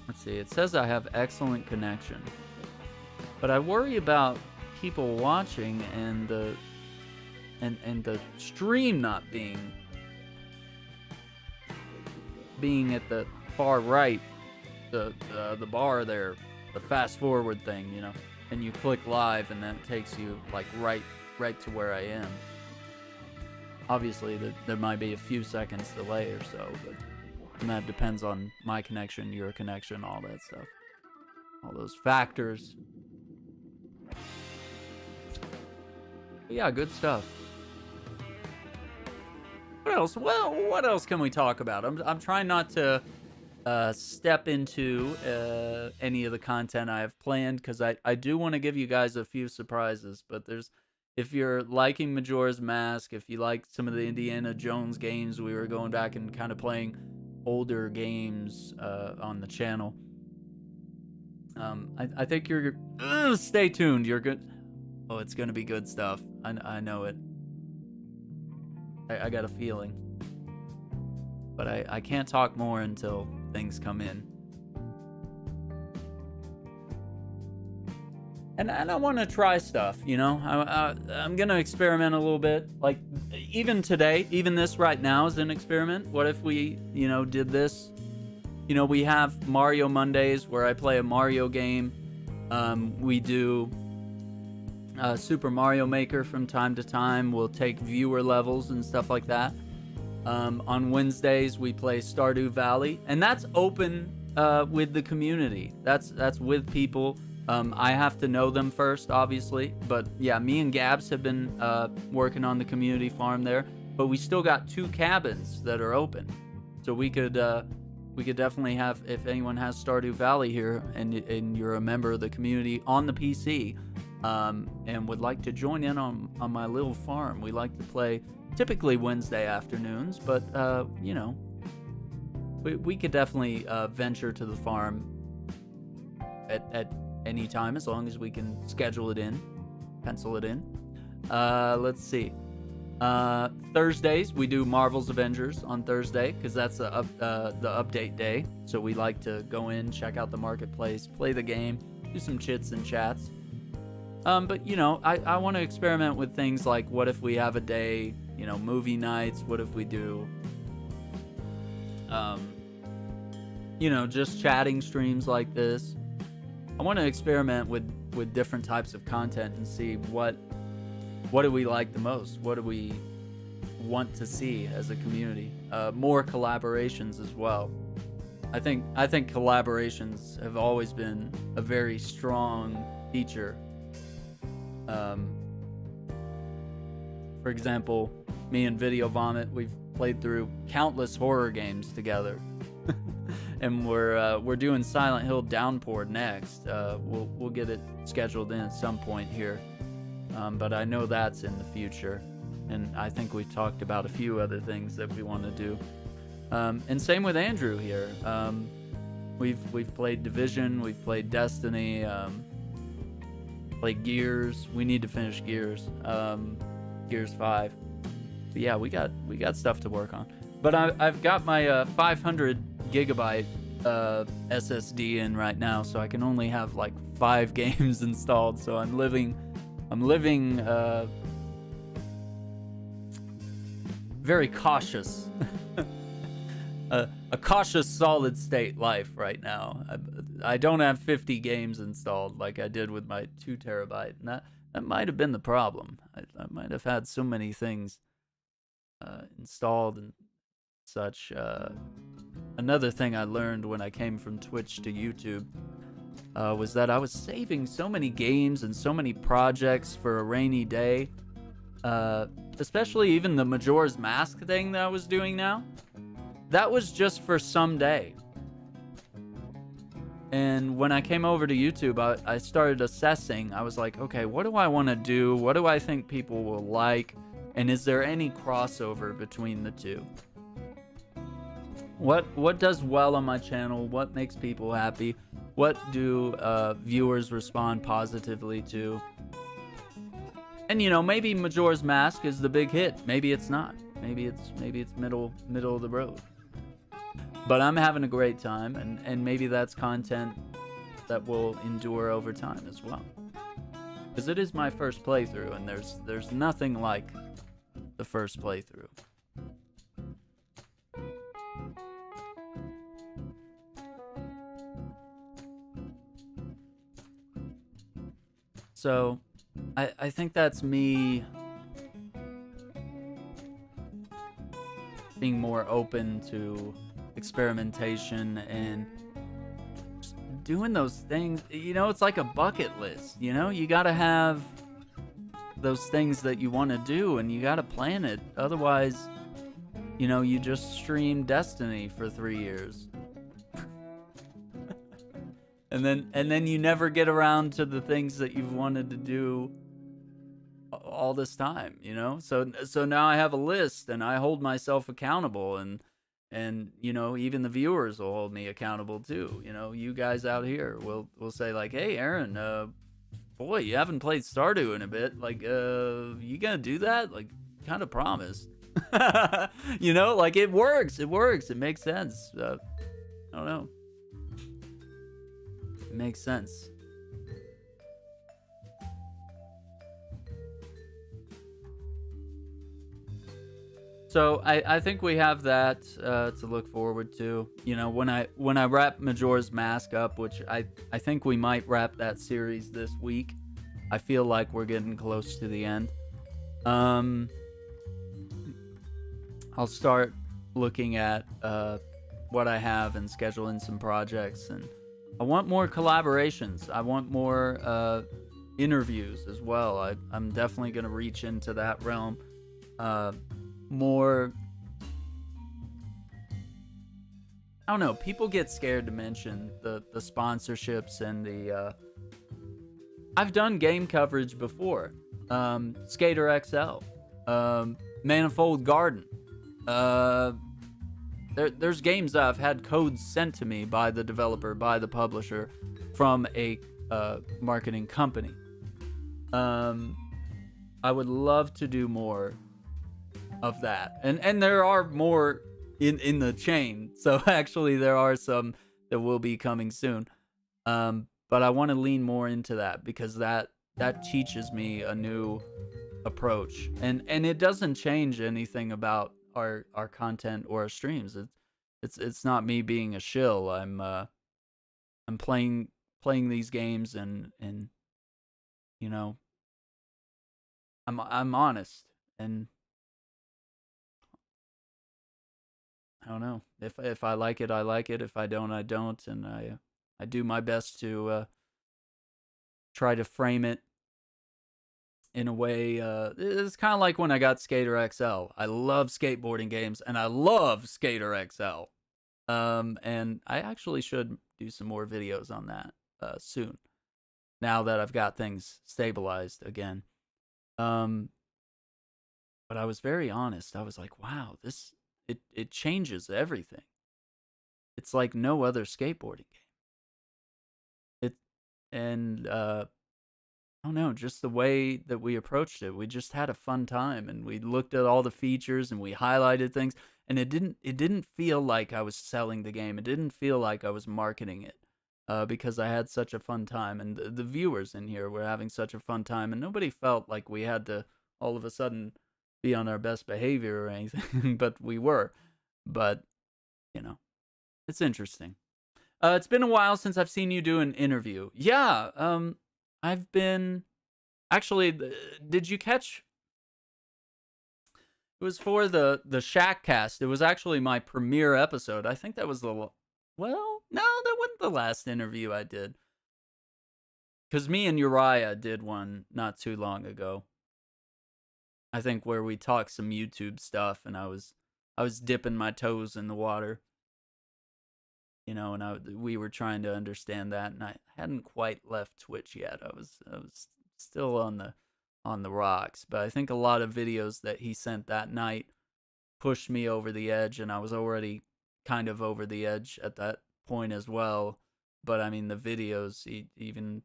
Let's see, it says I have excellent connection. But I worry about people watching and the stream not being at the far right, the bar there, the fast forward thing, you know, and you click live and that takes you like right to where I am. Obviously there might be a few seconds delay or so, but and that depends on my connection, your connection, all that stuff, all those factors. But yeah, good stuff. What else? Well, what else can we talk about? I'm trying not to step into any of the content I have planned, because I do want to give you guys a few surprises. But if you're liking Majora's Mask, if you like some of the Indiana Jones games, we were going back and kind of playing older games on the channel. I think you're stay tuned. You're good. Oh, it's gonna be good stuff. I know it. I got a feeling. But I can't talk more until things come in. And I want to try stuff, you know? I'm going to experiment a little bit. Like, even today, even this right now is an experiment. What if we, you know, did this? You know, we have Mario Mondays where I play a Mario game. We do Super Mario Maker from time to time. We'll take viewer levels and stuff like that. On Wednesdays, we play Stardew Valley. And that's open with the community. That's with people. I have to know them first, obviously, but yeah, me and Gabs have been working on the community farm there, but we still got 2 cabins that are open, so we could definitely have, if anyone has Stardew Valley here and you're a member of the community on the PC and would like to join in on my little farm. We like to play typically Wednesday afternoons, but you know, we could definitely venture to the farm at anytime, as long as we can schedule it in, pencil it in. Let's see. Thursdays we do Marvel's Avengers on Thursday, because that's the update day. So we like to go in, check out the marketplace, play the game, do some chits and chats. But you know, I want to experiment with things like, what if we have a day, you know, movie nights? What if we do, you know, just chatting streams like this? I want to experiment with different types of content and see what do we like the most? What do we want to see as a community? More collaborations as well. I think collaborations have always been a very strong feature. For example, me and Video Vomit, we've played through countless horror games together. And we're doing Silent Hill Downpour next. We'll get it scheduled in at some point here, but I know that's in the future. And I think we've talked about a few other things that we want to do. And same with Andrew here. We've played Division, we've played Destiny, played Gears. We need to finish Gears, Gears 5. But yeah, we got stuff to work on. But I've got my 500 gigabyte SSD in right now, so I can only have like 5 games installed. So I'm living very cautious, a cautious solid state life right now. I don't have 50 games installed like I did with my 2 terabyte, and that might have been the problem. I might have had so many things installed and such. Another thing I learned when I came from Twitch to YouTube was that I was saving so many games and so many projects for a rainy day. Especially even the Majora's Mask thing that I was doing now. That was just for someday. And when I came over to YouTube, I started assessing. I was like, okay, what do I want to do? What do I think people will like? And is there any crossover between the two? What does well on my channel? What makes people happy? What do viewers respond positively to? And maybe Majora's Mask is the big hit. Maybe it's not. Maybe it's middle of the road. But I'm having a great time, and maybe that's content that will endure over time as well. Because it is my first playthrough, and there's nothing like the first playthrough. So, I think that's me being more open to experimentation and doing those things. It's like a bucket list. You gotta have those things that you want to do, and you gotta plan it. Otherwise, you just stream Destiny for 3 years. And then you never get around to the things that you've wanted to do all this time, So now I have a list, and I hold myself accountable, and even the viewers will hold me accountable too. You guys out here will say like, "Hey, Aaron, boy, you haven't played Stardew in a bit. Like, you gonna do that? Like, kind of promised." Like it works. It makes sense. I don't know. It makes sense. So I think we have that to look forward to. When I wrap Majora's Mask up, which I think we might wrap that series this week. I feel like we're getting close to the end. I'll start looking at what I have and scheduling some projects, and I want more collaborations. I want more interviews as well. I'm definitely going to reach into that realm. More, I don't know, people get scared to mention the sponsorships and the I've done game coverage before. Skater XL, Manifold Garden. There's games that I've had codes sent to me by the developer, by the publisher, from a marketing company. I would love to do more of that, and there are more in the chain. So actually, there are some that will be coming soon. But I want to lean more into that, because that teaches me a new approach, and it doesn't change anything about our content or our streams. It's not me being a shill. I'm playing these games, and I'm honest, and I don't know, if I like it, I like it. If I don't, I don't, and I do my best to try to frame it in a way. It's kind of like when I got Skater XL. I love skateboarding games, and I love Skater XL. And I actually should do some more videos on that soon, now that I've got things stabilized again. But I was very honest. I was like, wow, it changes everything. It's like no other skateboarding game. I don't know, just the way that we approached it. We just had a fun time, and we looked at all the features, and we highlighted things, and it didn't feel like I was selling the game. It didn't feel like I was marketing it, because I had such a fun time, and the viewers in here were having such a fun time, and nobody felt like we had to all of a sudden be on our best behavior or anything, but we were. But it's interesting. It's been a while since I've seen you do an interview. Yeah, I've been... Actually, did you catch... It was for the Shackcast. It was actually my premiere episode. I think that was the... Well, no, that wasn't the last interview I did. Because me and Uriah did one not too long ago. I think where we talked some YouTube stuff, and I was dipping my toes in the water. And we were trying to understand that, and I hadn't quite left Twitch yet. I was still on on the rocks. But I think a lot of videos that he sent that night pushed me over the edge, and I was already kind of over the edge at that point as well. But I mean, the videos even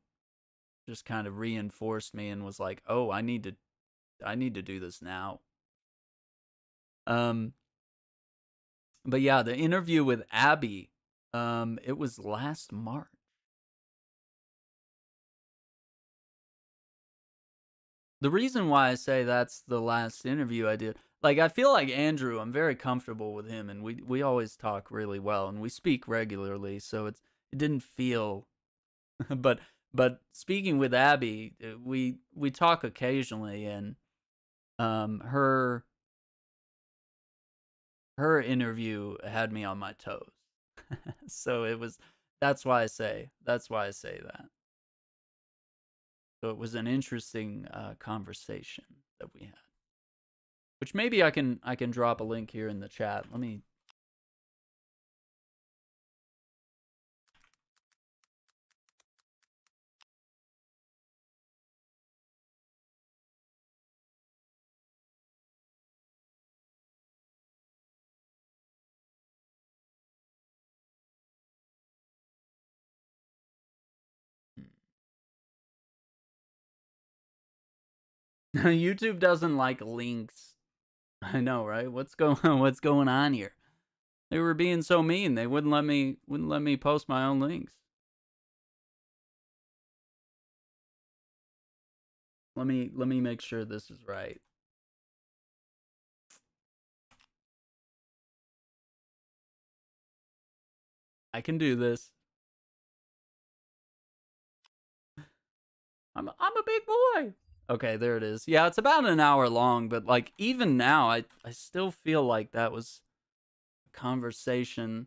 just kind of reinforced me and was like, "Oh, I need to do this now." Um, but yeah, the interview with Abby, it was last March. The reason why I say that's the last interview I did, like, I feel like Andrew, I'm very comfortable with him, and we always talk really well, and we speak regularly, so it didn't feel, but speaking with Abby, we talk occasionally, and her interview had me on my toes. So it was that's why I say that. So it was an interesting conversation that we had. Which maybe I can drop a link here in the chat. Let me. YouTube doesn't like links. I know, right? What's going on here? They were being so mean. They wouldn't let me post my own links. Let me make sure this is right. I can do this. I'm a big boy. Okay, there it is. Yeah, it's about an hour long, but like even now I still feel like that was a conversation.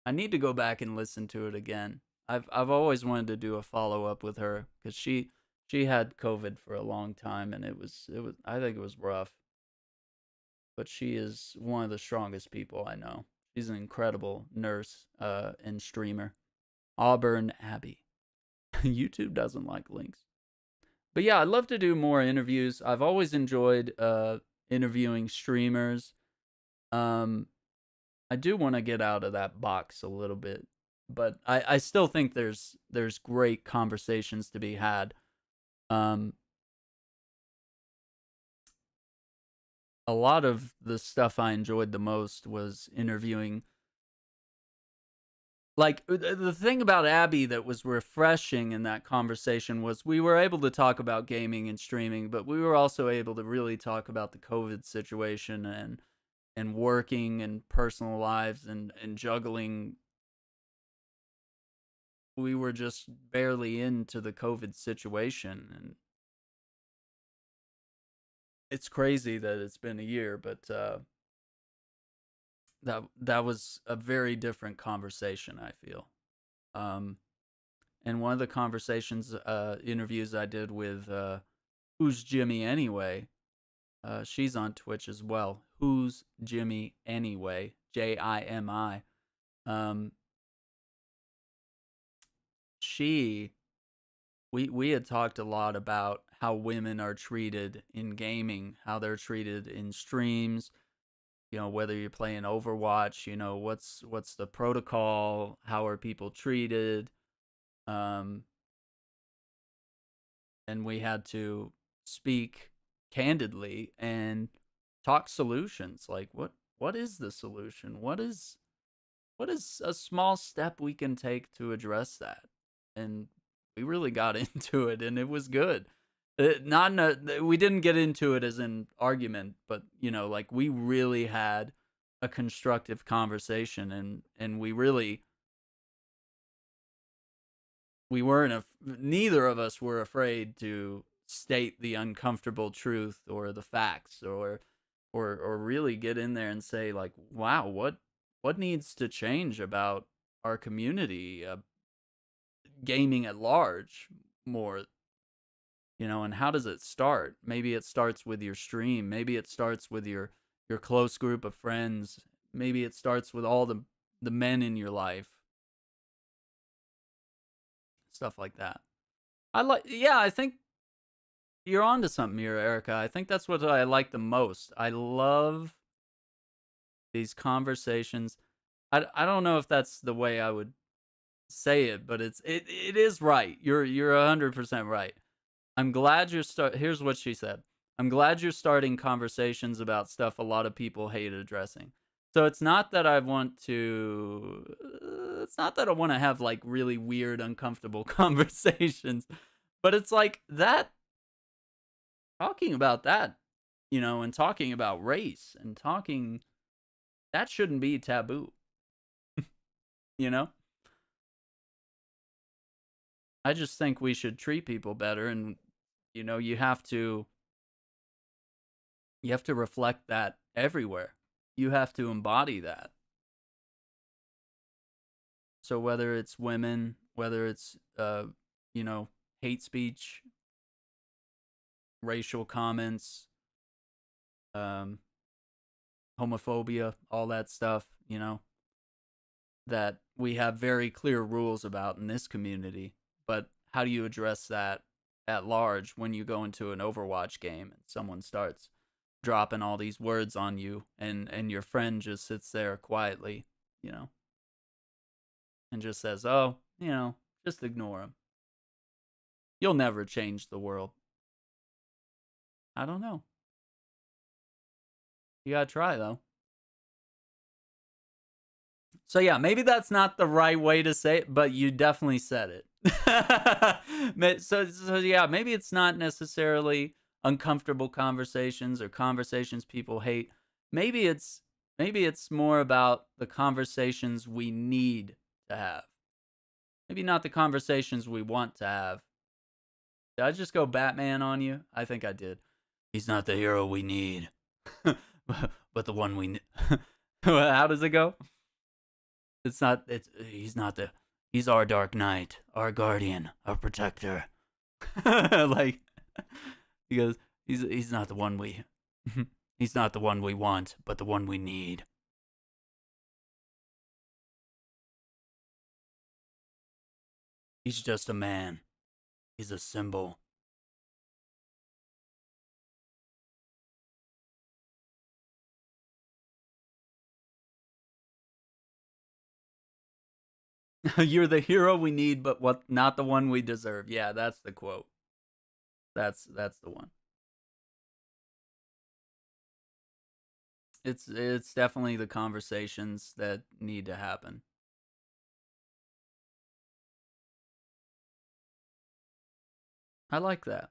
I need to go back and listen to it again. I've always wanted to do a follow-up with her cuz she had COVID for a long time, and it was I think it was rough. But she is one of the strongest people I know. She's an incredible nurse and streamer. Auburn Abbey. YouTube doesn't like links. But yeah, I'd love to do more interviews. I've always enjoyed interviewing streamers. Um, I do want to get out of that box a little bit, but I still think there's great conversations to be had. Um, a lot of the stuff I enjoyed the most was interviewing. Like the thing about Abby that was refreshing in that conversation was we were able to talk about gaming and streaming, but we were also able to really talk about the COVID situation and working and personal lives and juggling. We were just barely into the COVID situation, and it's crazy that it's been a year, but that was a very different conversation, I feel. Um, and one of the conversations, interviews I did with Who's Jimmy Anyway, she's on Twitch as well. Who's Jimmy Anyway? Jimi. Um, she we had talked a lot about how women are treated in gaming, how they're treated in streams. You know, whether you're playing Overwatch, you know, what's the protocol? How are people treated? Um, and we had to speak candidly and talk solutions. Like, what is the solution? What is a small step we can take to address that? And we really got into it, and it was good. Not in we didn't get into it as an argument, but you know, like we really had a constructive conversation, and we weren't neither of us were afraid to state the uncomfortable truth or the facts, or really get in there and say like, wow, what needs to change about our community, gaming at large, more, you know, and how does it start? Maybe it starts with your stream, maybe it starts with your close group of friends, maybe it starts with all the men in your life, stuff like that. I like, yeah, I think you're onto something here, Erica. I think that's what I like the most. I love these conversations. I don't know if that's the way I would say it, but it is right. You're 100% right. I'm glad you're here's what she said. I'm glad you're starting conversations about stuff a lot of people hate addressing. So it's not that I want to it's not that I want to have like really weird uncomfortable conversations, but it's like that talking about that, and talking about race and talking that shouldn't be taboo, you know? I just think we should treat people better, and you have to reflect that everywhere. You have to embody that. So whether it's women, whether it's you know, hate speech, racial comments, um, homophobia, all that stuff, that we have very clear rules about in this community. But how do you address that at large when you go into an Overwatch game and someone starts dropping all these words on you and your friend just sits there quietly, you know, and just says, "Oh, just ignore him. You'll never change the world." I don't know. You got to try though. So yeah, maybe that's not the right way to say it, but you definitely said it. So yeah, maybe it's not necessarily uncomfortable conversations or conversations people hate. Maybe it's more about the conversations we need to have. Maybe not the conversations we want to have. Did I just go Batman on you? I think I did. He's not the hero we need, but the one we need. How does it go? It's not. He's not the. He's our Dark Knight, our guardian, our protector. Like he goes. He's not the one we. He's not the one we want, but the one we need. He's just a man. He's a symbol. You're the hero we need, but what? Not the one we deserve. Yeah, that's the quote. That's the one. It's definitely the conversations that need to happen. I like that.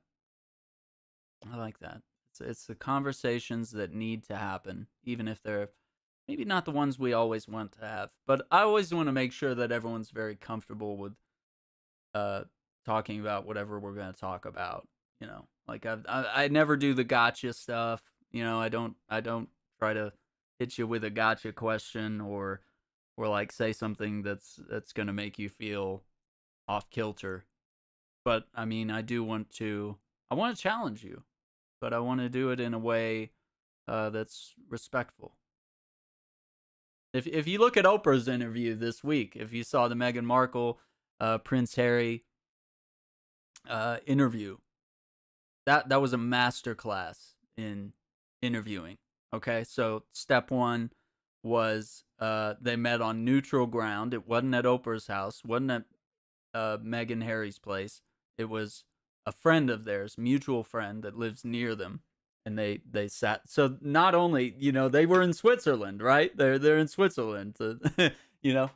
I like that. It's the conversations that need to happen, even if they're maybe not the ones we always want to have. But I always want to make sure that everyone's very comfortable with uh talking about whatever we're going to talk about. Like I never do the gotcha stuff. I don't try to hit you with a gotcha question or like say something that's going to make you feel off kilter. But I mean, I want to challenge you, but I want to do it in a way that's respectful. If you look at Oprah's interview this week, if you saw the Meghan Markle, Prince Harry interview, that was a masterclass in interviewing. Okay, so step one was they met on neutral ground. It wasn't at Oprah's house, wasn't at Meghan Harry's place. It was a friend of theirs, mutual friend that lives near them, and they sat. So not only they were in Switzerland, right? They're in Switzerland, you know,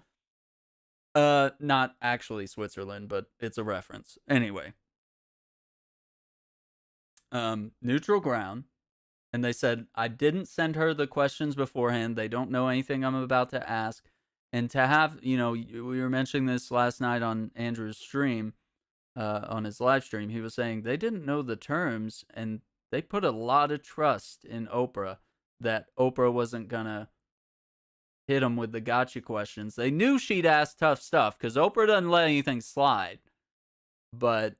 not actually Switzerland, but it's a reference anyway. Neutral ground, and they said I didn't send her the questions beforehand. They don't know anything I'm about to ask, and to have we were mentioning this last night on Andrew's stream on his live stream. He was saying they didn't know the terms and they put a lot of trust in Oprah that Oprah wasn't gonna hit them with the gotcha questions. They knew she'd ask tough stuff because Oprah doesn't let anything slide. But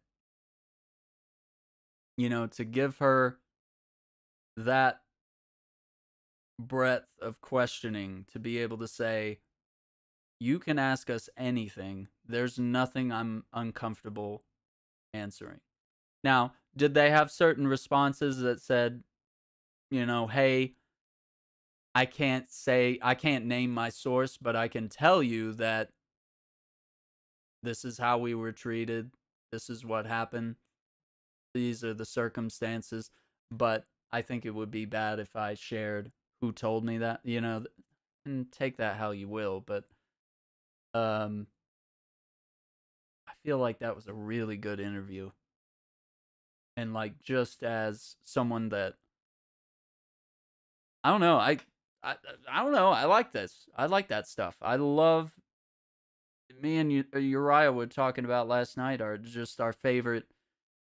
to give her that breadth of questioning to be able to say, you can ask us anything. There's nothing I'm uncomfortable answering. Now, did they have certain responses that said, hey, I can't name my source, but I can tell you that this is how we were treated. This is what happened. These are the circumstances. But I think it would be bad if I shared who told me that, and take that how you will. But um, I feel like that was a really good interview. And like, just as someone that, I don't know, I don't know, I like this. I like that stuff. I love, me and Uriah were talking about last night are just our favorite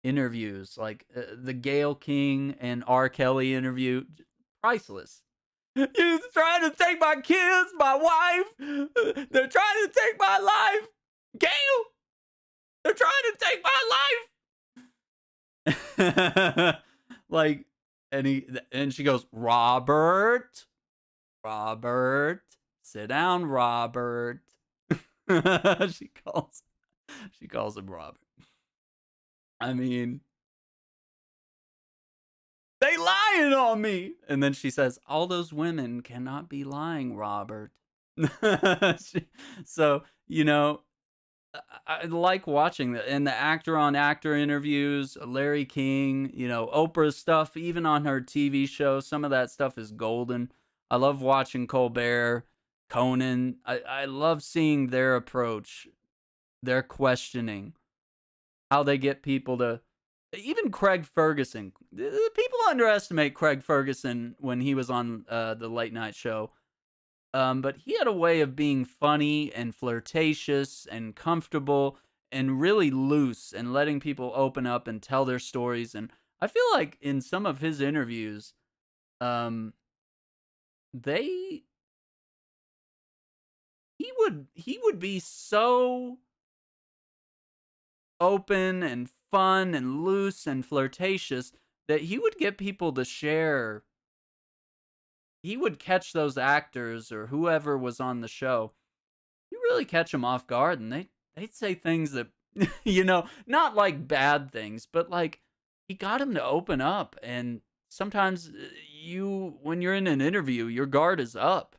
interviews, like the Gail King and R. Kelly interview, priceless. You're trying to take my kids, my wife. They're trying to take my life. Gail, they're trying to take my life. Like, and she goes, Robert, sit down, Robert. she calls him Robert. I mean, they lying on me. And then she says, all those women cannot be lying, Robert. So, I like watching that. And the actor on actor interviews, Larry King, Oprah's stuff, even on her TV show, some of that stuff is golden. I love watching Colbert, Conan. I love seeing their approach, their questioning, how they get people to, even Craig Ferguson. People underestimate Craig Ferguson when he was on the late night show. But he had a way of being funny and flirtatious and comfortable and really loose and letting people open up and tell their stories. And I feel like in some of his interviews, um, they he would be so open and fun and loose and flirtatious that he would get people to share. He would catch those actors or whoever was on the show. You really catch them off guard, and they'd say things that, not like bad things, but like he got them to open up. And sometimes when you're in an interview, your guard is up.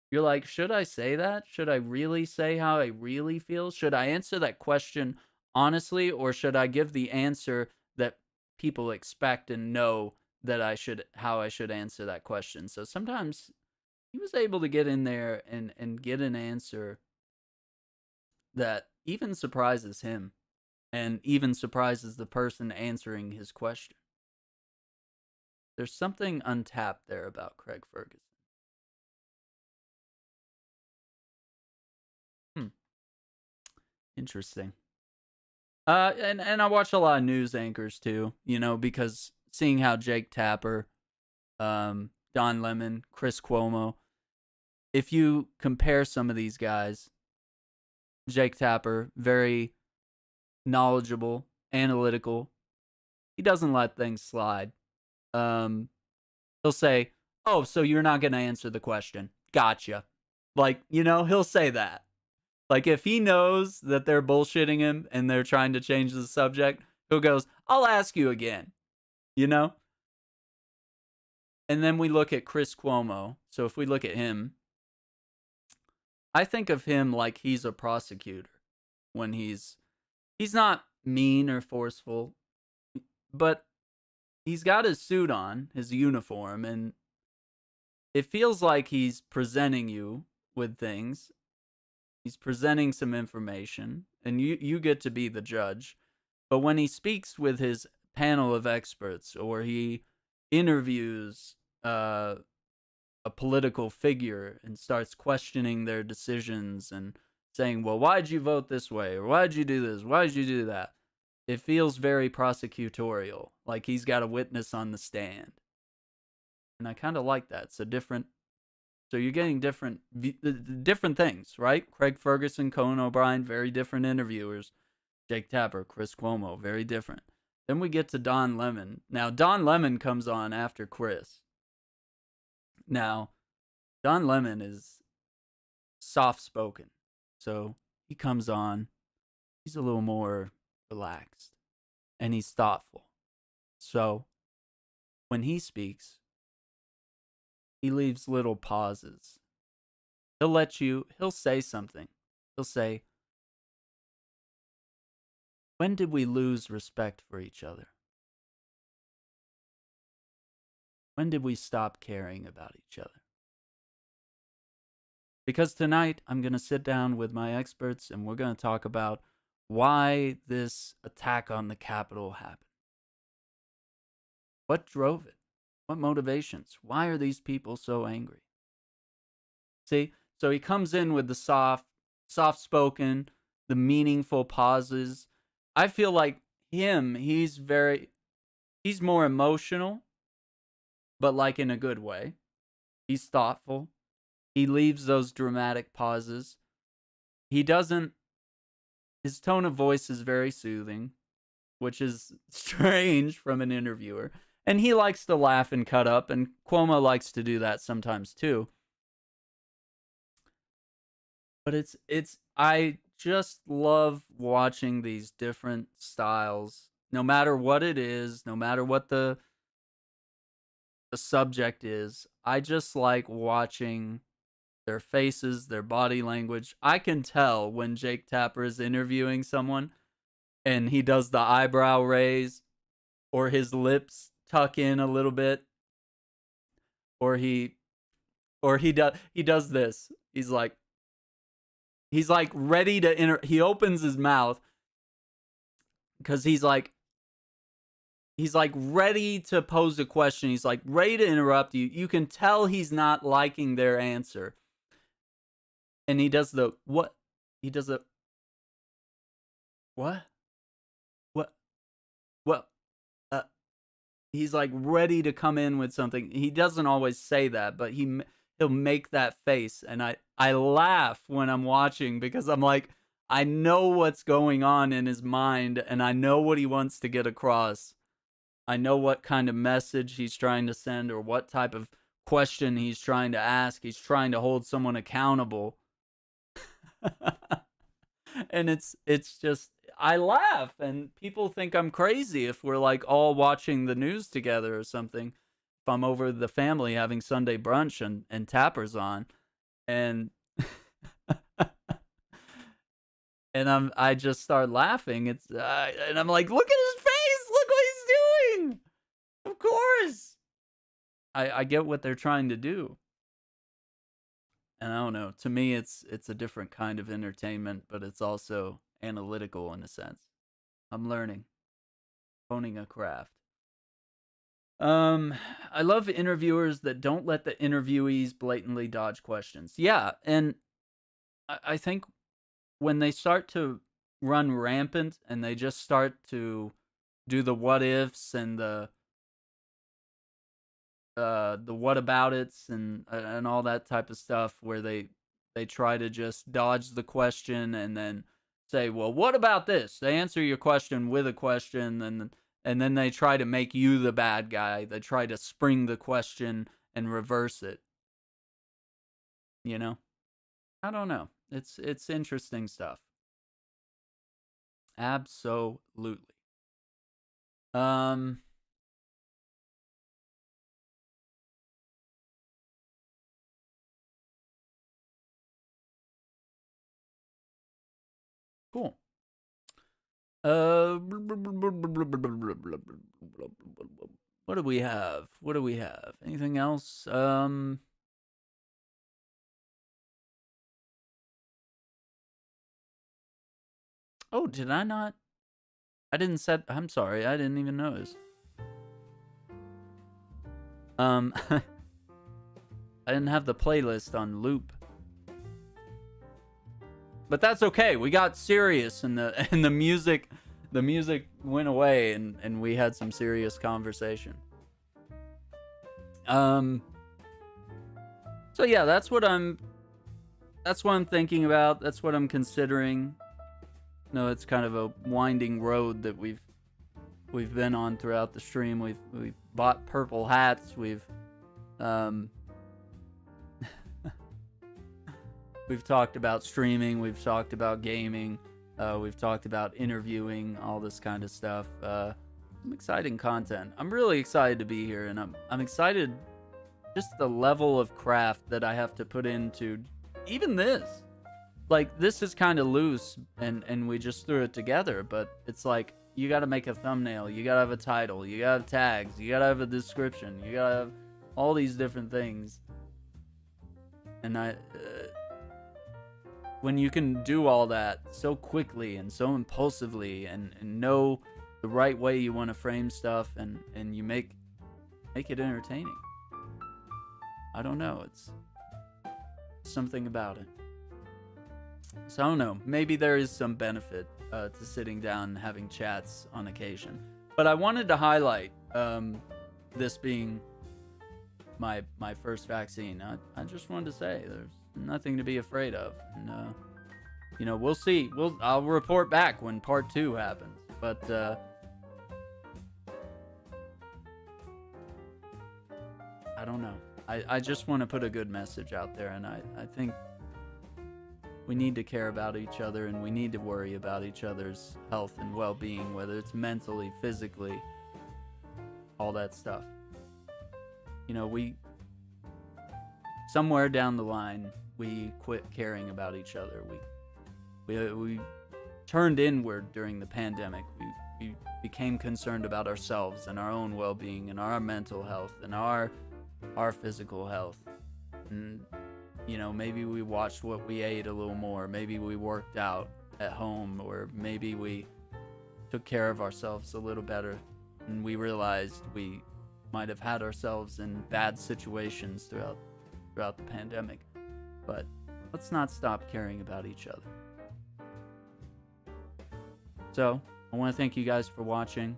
You're like, should I say that? Should I really say how I really feel? Should I answer that question honestly, or should I give the answer that people expect and know that how I should answer that question? So sometimes he was able to get in there and get an answer that even surprises him and even surprises the person answering his question. There's something untapped there about Craig Ferguson. Interesting. And I watch a lot of news anchors too, because seeing how Jake Tapper, Don Lemon, Chris Cuomo, if you compare some of these guys, Jake Tapper, very knowledgeable, analytical. He doesn't let things slide. He'll say, "Oh, so you're not going to answer the question. Gotcha." Like, he'll say that. Like, if he knows that they're bullshitting him and they're trying to change the subject, he'll goes, "I'll ask you again." You know? And then we look at Chris Cuomo. So if we look at him, I think of him like he's a prosecutor when he's not mean or forceful, but he's got his suit on, his uniform, and it feels like he's presenting you with things. He's presenting some information, and you get to be the judge. But when he speaks with his panel of experts, or he interviews a political figure and starts questioning their decisions and saying, well, why'd you vote this way? Or why'd you do this? Why'd you do that? It feels very prosecutorial, like he's got a witness on the stand. And I kind of like that. So you're getting different things, right? Craig Ferguson, Conan O'Brien, very different interviewers. Jake Tapper, Chris Cuomo, very different. Then we get to Don Lemon. Now, Don Lemon comes on after Chris. Now, Don Lemon is soft-spoken. So he comes on. He's a little more relaxed. and he's thoughtful. So when he speaks, he leaves little pauses. He'll say something. He'll say, when did we lose respect for each other? When did we stop caring about each other? Because tonight I'm going to sit down with my experts and we're going to talk about why this attack on the Capitol happened. What drove it? What motivations? Why are these people so angry? See, so he comes in with the soft-spoken, the meaningful pauses. I feel like he's more emotional, but like in a good way. He's thoughtful. He leaves those dramatic pauses. His tone of voice is very soothing, which is strange from an interviewer. And he likes to laugh and cut up, and Cuomo likes to do that sometimes too. But I just love watching these different styles, no matter what it is, no matter what the subject is. I just like watching their faces, their body language. I can tell when Jake Tapper is interviewing someone and he does the eyebrow raise or his lips tuck in a little bit or he does this. He's like ready to he opens his mouth because he's like ready to pose a question. He's like ready to interrupt you. You can tell he's not liking their answer. And he does the what? He does the what? What? He's like ready to come in with something. He doesn't always say that, but he'll make that face, and I laugh when I'm watching because I'm like, I know what's going on in his mind, and I know what he wants to get across. I know what kind of message he's trying to send or what type of question he's trying to ask. He's trying to hold someone accountable. And it's just, I laugh, and people think I'm crazy if we're like all watching the news together or something. If I'm over with the family having Sunday brunch and Tapper's on, and and I just start laughing. And I'm like, look at his face, look what he's doing. Of course, I get what they're trying to do. And I don't know. To me, it's a different kind of entertainment, but it's also analytical in a sense. I'm learning, honing a craft. I love interviewers that don't let the interviewees blatantly dodge questions. Yeah, and I think when they start to run rampant and they just start to do the what ifs and the whatabouts and all that type of stuff where they try to just dodge the question and then say, well, what about this? They answer your question with a question, and then they try to make you the bad guy. They try to spring the question and reverse it. You know? I don't know. It's interesting stuff. Absolutely. Cool. What do we have? What do we have? Anything else? Oh, did I not? I didn't set. I'm sorry. I didn't even notice. I didn't have the playlist on loop. But that's okay. We got serious and the music went away and we had some serious conversation. So yeah, that's what I'm thinking about. That's what I'm considering. No, it's kind of a winding road that we've been on throughout the stream. We've bought purple hats. We've talked about streaming. We've talked about gaming. We've talked about interviewing, all this kind of stuff. Some exciting content. I'm really excited to be here, and I'm excited just the level of craft that I have to put into even this. Like, this is kind of loose, and we just threw it together, but it's like, you got to make a thumbnail, you got to have a title, you got to have tags, you got to have a description, you got to have all these different things. And when you can do all that so quickly and so impulsively and know the right way you want to frame stuff, and you make it entertaining. I don't know, it's something about it. So I don't know, maybe there is some benefit to sitting down and having chats on occasion. But I wanted to highlight this being my first vaccine. I just wanted to say there's nothing to be afraid of. And, you know, we'll see. I'll report back when part 2 happens. But I don't know. I just want to put a good message out there, and I think we need to care about each other, and we need to worry about each other's health and well-being, whether it's mentally, physically, all that stuff. You know, somewhere down the line, we quit caring about each other. We turned inward during the pandemic. We became concerned about ourselves and our own well-being and our mental health and our physical health. And you know, maybe we watched what we ate a little more. Maybe we worked out at home, or maybe we took care of ourselves a little better, and we realized we might have had ourselves in bad situations throughout the pandemic. But let's not stop caring about each other. So, I want to thank you guys for watching.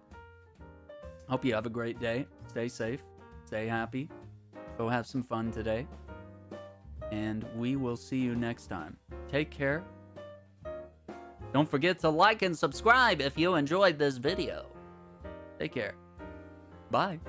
Hope you have a great day. Stay safe. Stay happy. Go have some fun today. And we will see you next time. Take care. Don't forget to like and subscribe if you enjoyed this video. Take care. Bye.